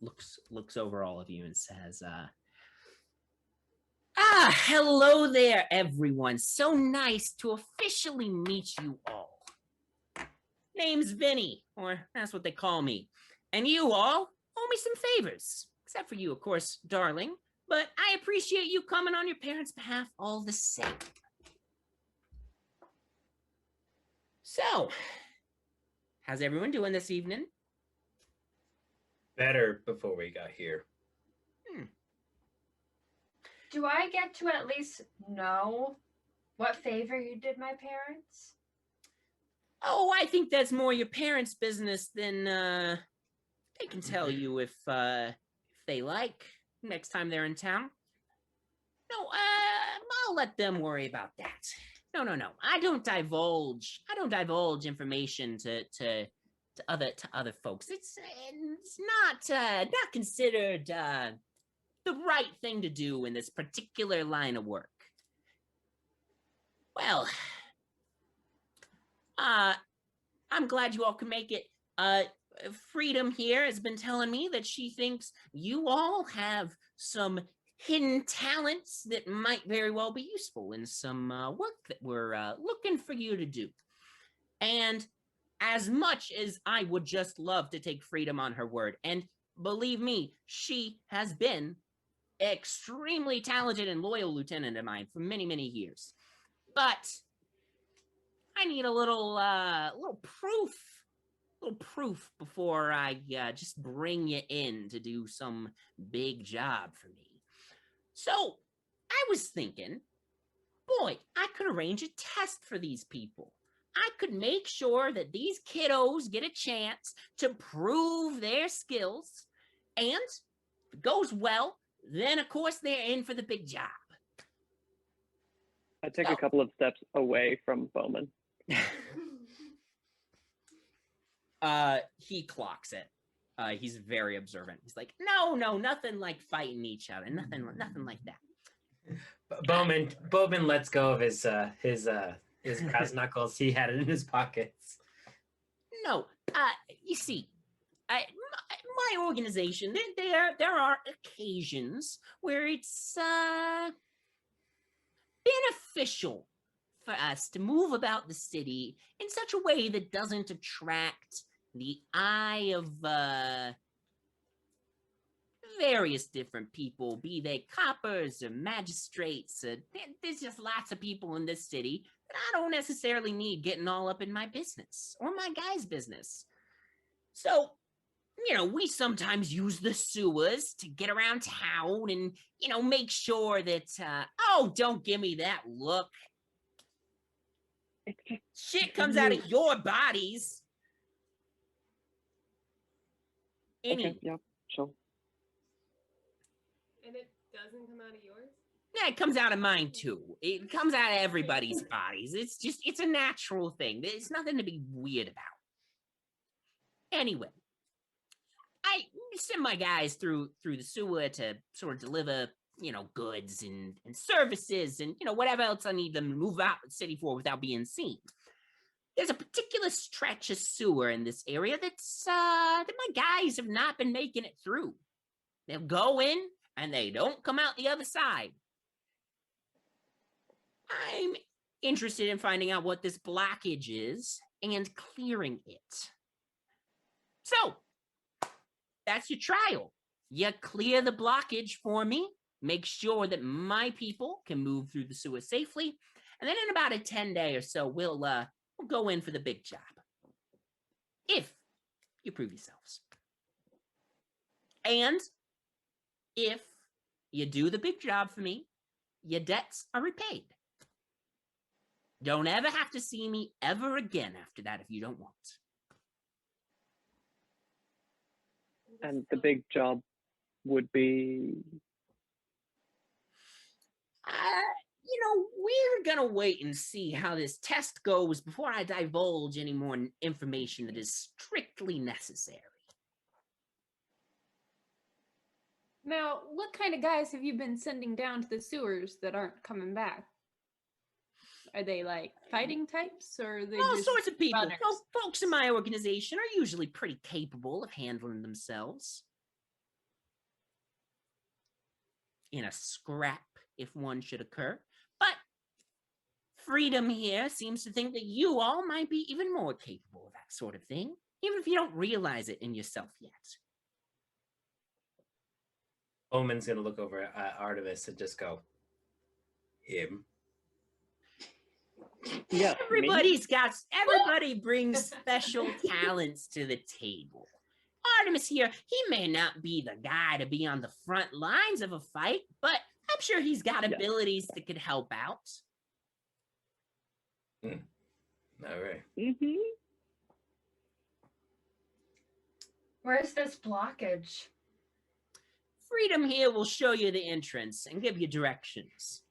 looks over all of you and says, Hello there, everyone. So nice to officially meet you all. Name's Vinny, or that's what they call me. And you all owe me some favors. Except for you, of course, darling. But I appreciate you coming on your parents' behalf all the same. So, how's everyone doing this evening? Better before we got here. Do I get to at least know what favor you did my parents? Oh, I think that's more your parents' business than they can tell you if they like next time they're in town. No, I'll let them worry about that. No. I don't divulge information to other folks. It's not considered the right thing to do in this particular line of work. Well, I'm glad you all can make it. Freedom here has been telling me that she thinks you all have some hidden talents that might very well be useful in some work that we're looking for you to do. And as much as I would just love to take Freedom on her word, and believe me, she has been extremely talented and loyal lieutenant of mine for many, many years. But I need a little proof before I just bring you in to do some big job for me. So I was thinking, boy, I could arrange a test for these people. I could make sure that these kiddos get a chance to prove their skills, and if it goes well, then of course they're in for the big job. I take a couple of steps away from Bowman. He clocks it. He's very observant. He's like, no, nothing like fighting each other. Nothing like that. Bowman lets go of his brass knuckles. He had it in his pockets. No, you see, my organization, there are occasions where it's beneficial for us to move about the city in such a way that doesn't attract the eye of various different people, be they coppers or magistrates. There's just lots of people in this city that I don't necessarily need getting all up in my business or my guy's business. So, we sometimes use the sewers to get around town and, make sure that, don't give me that look. It's just Shit comes out of your bodies. okay. Yeah, sure. And it doesn't come out of yours? Yeah, it comes out of mine too. It comes out of everybody's bodies. It's a natural thing. There's nothing to be weird about. Anyway, I send my guys through the sewer to sort of deliver, goods and services and, whatever else I need them to move out of the city for without being seen. There's a particular stretch of sewer in this area that my guys have not been making it through. They'll go in and they don't come out the other side. I'm interested in finding out what this blockage is and clearing it. So, that's your trial. You clear the blockage for me, make sure that my people can move through the sewer safely, and then in about a 10-day or so, we'll go in for the big job. If you prove yourselves. And if you do the big job for me, your debts are repaid. Don't ever have to see me ever again after that if you don't want. And the big job would be... We're gonna wait and see how this test goes before I divulge any more information that is strictly necessary. Now, what kind of guys have you been sending down to the sewers that aren't coming back? Are they like fighting types, or are they All just sorts of people. runners? Folks in my organization are usually pretty capable of handling themselves. In a scrap, if one should occur. But Freedom here seems to think that you all might be even more capable of that sort of thing, even if you don't realize it in yourself yet. Omen's gonna look over at Artemis and just go, him. Yeah, Everybody brings special talents to the table. Artemis here, he may not be the guy to be on the front lines of a fight, but I'm sure he's got abilities that could help out. All right. Mm-hmm. Where's this blockage? Freedom here will show you the entrance and give you directions.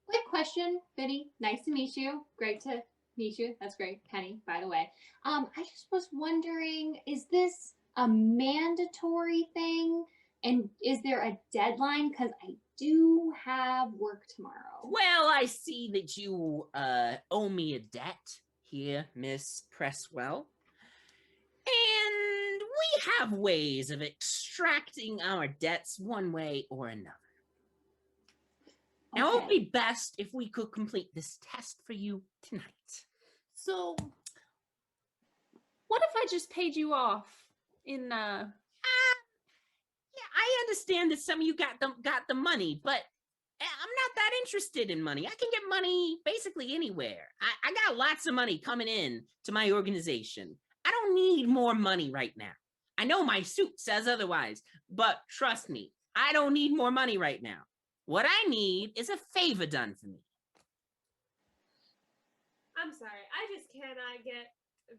Quick question, Vinny. Nice to meet you. Great to meet you. That's great, Penny, by the way. I just was wondering, is this a mandatory thing? And is there a deadline? Because I do have work tomorrow. Well, I see that you owe me a debt here, Miss Presswell. And we have ways of extracting our debts one way or another. Now, it would be best if we could complete this test for you tonight. So, what if I just paid you off in Yeah, I understand that some of you got the money, but I'm not that interested in money. I can get money basically anywhere. I got lots of money coming in to my organization. I don't need more money right now. I know my suit says otherwise, but trust me, I don't need more money right now. What I need is a favor done for me. I'm sorry, I just cannot get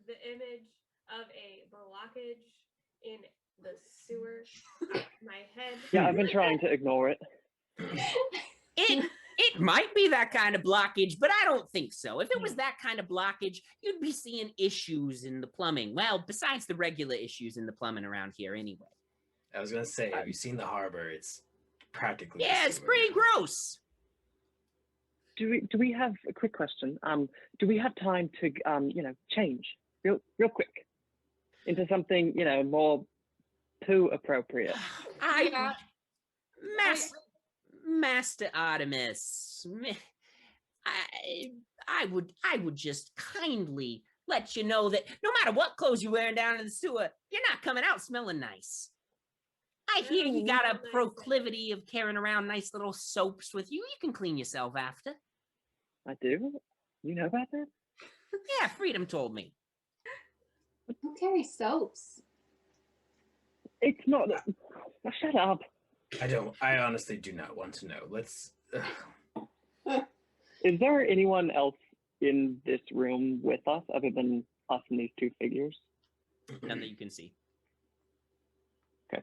the image of a blockage in the sewer out of my head. Yeah, I've been trying to ignore it. It might be that kind of blockage, but I don't think so. If it was that kind of blockage, you'd be seeing issues in the plumbing. Well, besides the regular issues in the plumbing around here anyway. I was gonna say, have you seen the harbor? It's practically. Yeah, it's pretty gross. Do we have a quick question? Do we have time to change real quick into something more poo appropriate? Master Artemis, I would just kindly let you know that no matter what clothes you're wearing down in the sewer, you're not coming out smelling nice. I hear you got a proclivity of carrying around nice little soaps with you. You can clean yourself after. I do? You know about that? Yeah, Freedom told me. Who carries soaps? It's not. Shut up. I honestly do not want to know. Let's. Is there anyone else in this room with us other than us and these two figures? None that you can see. Okay.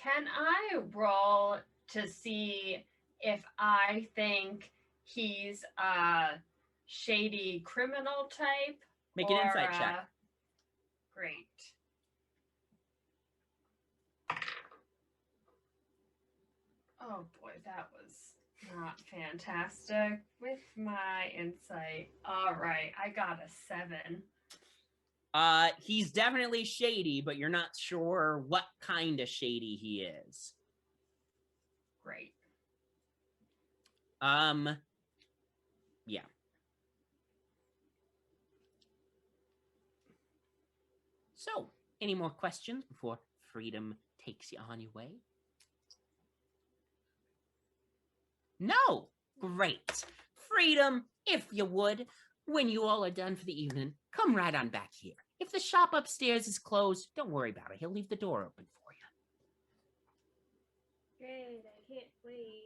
Can I roll to see if I think he's a shady criminal type? Make an insight check. Great. Oh boy, that was not fantastic with my insight. All right, I got a 7. He's definitely shady, but you're not sure what kind of shady he is. Great. Yeah. So, any more questions before Freedom takes you on your way? No! Great. Freedom, if you would, when you all are done for the evening, come right on back here. If the shop upstairs is closed, don't worry about it. He'll leave the door open for you. Good, I can't wait.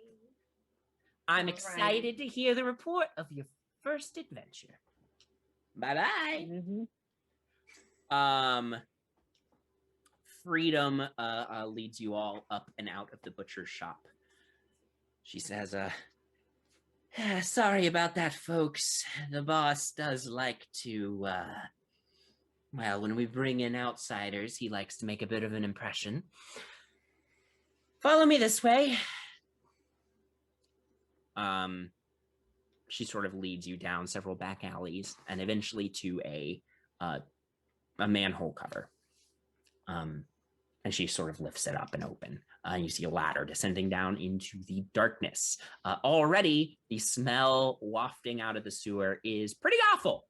I'm All excited to hear the report of your first adventure. Bye-bye. Mm-hmm. Freedom leads you all up and out of the butcher's shop. She says, sorry about that, folks. The boss does like to, well, when we bring in outsiders, he likes to make a bit of an impression. Follow me this way. She sort of leads you down several back alleys and eventually to a manhole cover. And she sort of lifts it up and open. And you see a ladder descending down into the darkness. Already, the smell wafting out of the sewer is pretty awful.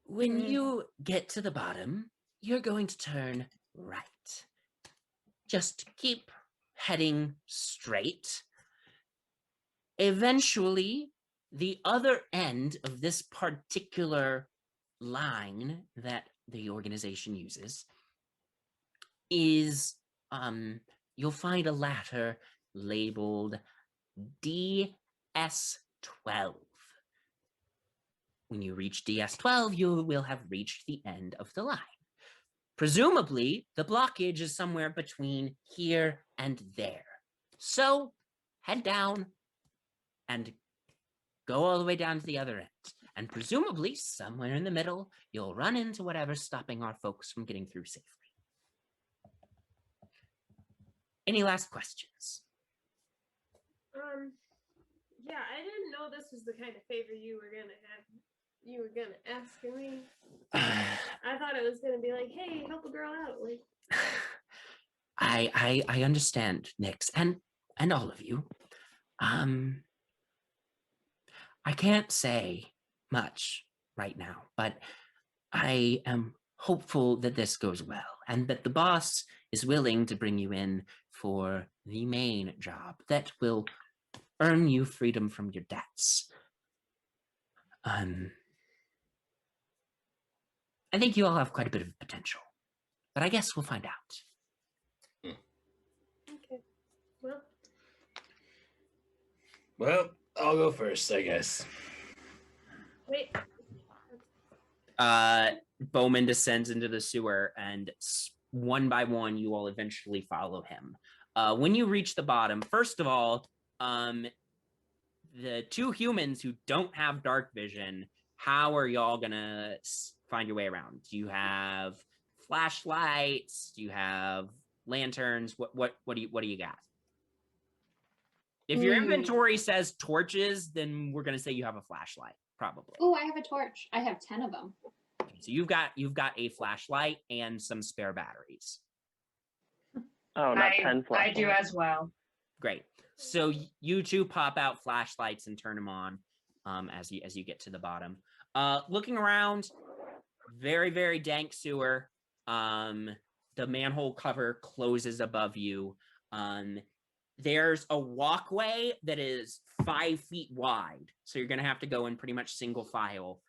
When you get to the bottom, you're going to turn right. Just keep heading straight. Eventually, the other end of this particular line that the organization uses is you'll find a ladder labeled DS12. When you reach DS12, you will have reached the end of the line. Presumably, the blockage is somewhere between here and there. So head down and go all the way down to the other end. And presumably, somewhere in the middle, you'll run into whatever's stopping our folks from getting through safely. Any last questions? Yeah, I didn't know this was the kind of favor you were gonna ask me. I thought it was gonna be like, hey, help a girl out. Like, I understand, Nyx, and all of you. I can't say much right now, but I am hopeful that this goes well and that the boss is willing to bring you in for the main job that will earn you freedom from your debts. I think you all have quite a bit of potential, but I guess we'll find out. okay, well, Well, I'll go first, I guess. wait. Bowman descends into the sewer, and one by one, you all eventually follow him. When you reach the bottom, first of all, the two humans who don't have dark vision, how are y'all gonna find your way around? Do you have flashlights? Do you have lanterns? What do you got? If your inventory says torches, then we're gonna say you have a flashlight, probably. Oh, I have a torch. I have 10 of them. Okay, so you've got a flashlight and some spare batteries. Oh, not 10 I flashlights. do as well. Great. So you two pop out flashlights and turn them on as you get to the bottom. Looking around, very, very dank sewer. The manhole cover closes above you. There's a walkway that is 5 feet wide. So you're going to have to go in pretty much single file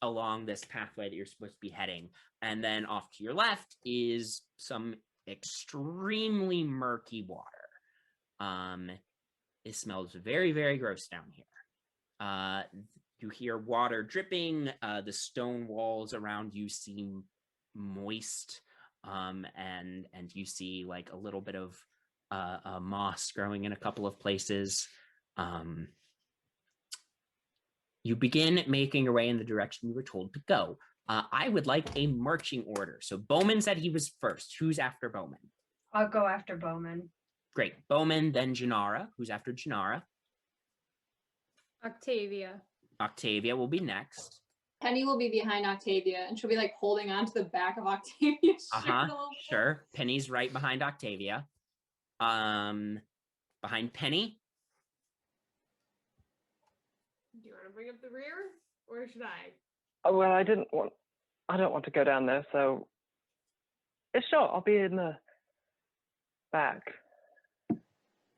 along this pathway that you're supposed to be heading. And then off to your left is some extremely murky water. It smells very, very gross down here. You hear water dripping. The stone walls around you seem moist, and you see like a little bit of moss growing in a couple of places. You begin making your way in the direction you were told to go. I would like a marching order. So Bowman said he was first. Who's after Bowman? I'll go after Bowman. Great. Bowman, then Janara. Who's after Janara? Octavia. Octavia will be next. Penny will be behind Octavia, and she'll be like holding on to the back of Octavia's shirt a little bit. Sure. Penny's right behind Octavia. Behind Penny. Do you want to bring up the rear, or should I? Oh, well, I don't want to go down there, so yeah, sure, I'll be in the back. I'll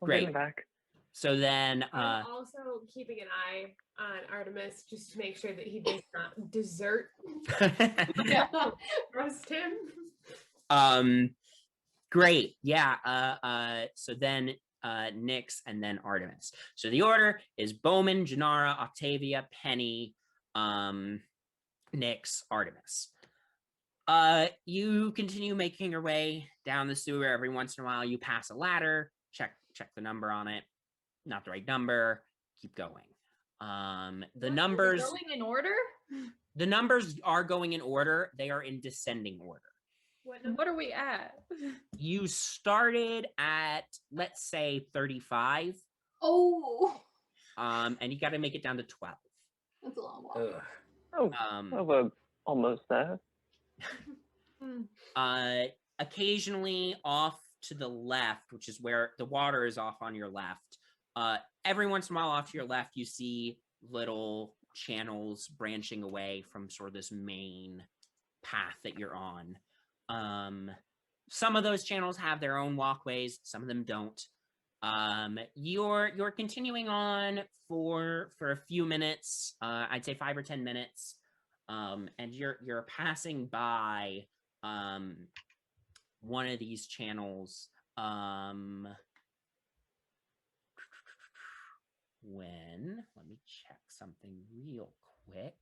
be in Great. the back. So then, I'm also keeping an eye on Artemis just to make sure that he does not desert. Trust him. Great. Yeah. So then Nyx and then Artemis. So the order is Bowman, Janara, Octavia, Penny, Nyx, Artemis. You continue making your way down the sewer. Every once in a while you pass a ladder, check the number on it. Not the right number. Keep going. The numbers Going in order? The numbers are going in order. They are in descending order. What are we at? You started at, let's say, 35. Oh, And you got to make it down to 12. that's a long walk. Ugh. Oh, Um, well, we're almost there. Occasionally off to the left, which is where the water is off on your left. Every once in a while off to your left, you see little channels branching away from sort of this main path that you're on. Some of those channels have their own walkways, some of them don't. You're continuing on for a few minutes, I'd say 5 or 10 minutes, and you're passing by one of these channels when, let me check something real quick.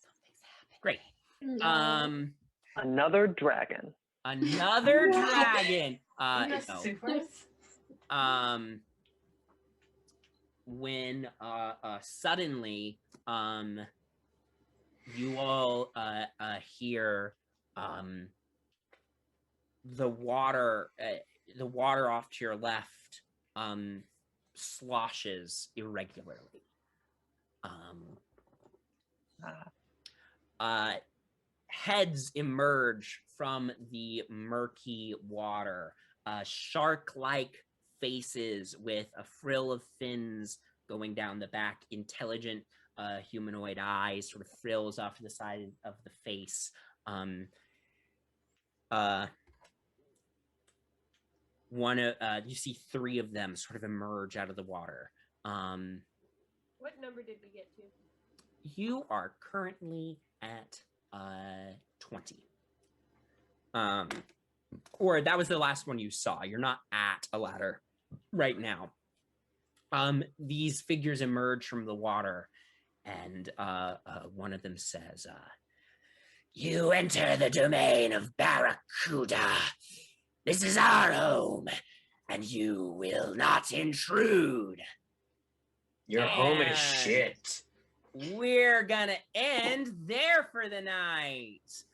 Something's happening. Great. No. Another dragon. Another dragon. No. When suddenly you all hear the water off to your left sloshes irregularly. Heads emerge from the murky water, shark-like faces with a frill of fins going down the back, intelligent humanoid eyes, sort of frills off to the side of the face. You see 3 of them sort of emerge out of the water. What number did we get to? You are currently at 20. Or that was the last one you saw. You're not at a ladder right now. These figures emerge from the water, and one of them says, "You enter the domain of Barracuda. This is our home, and you will not intrude." Your home is And shit. We're gonna end there for the night.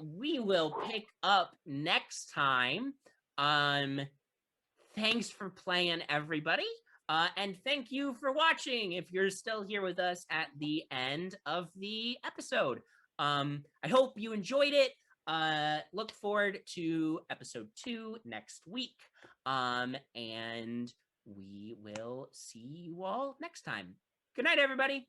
We will pick up next time. Thanks for playing, everybody. And thank you for watching if you're still here with us at the end of the episode. I hope you enjoyed it. Look forward to episode 2 next week. And we will see you all next time. Good night, everybody.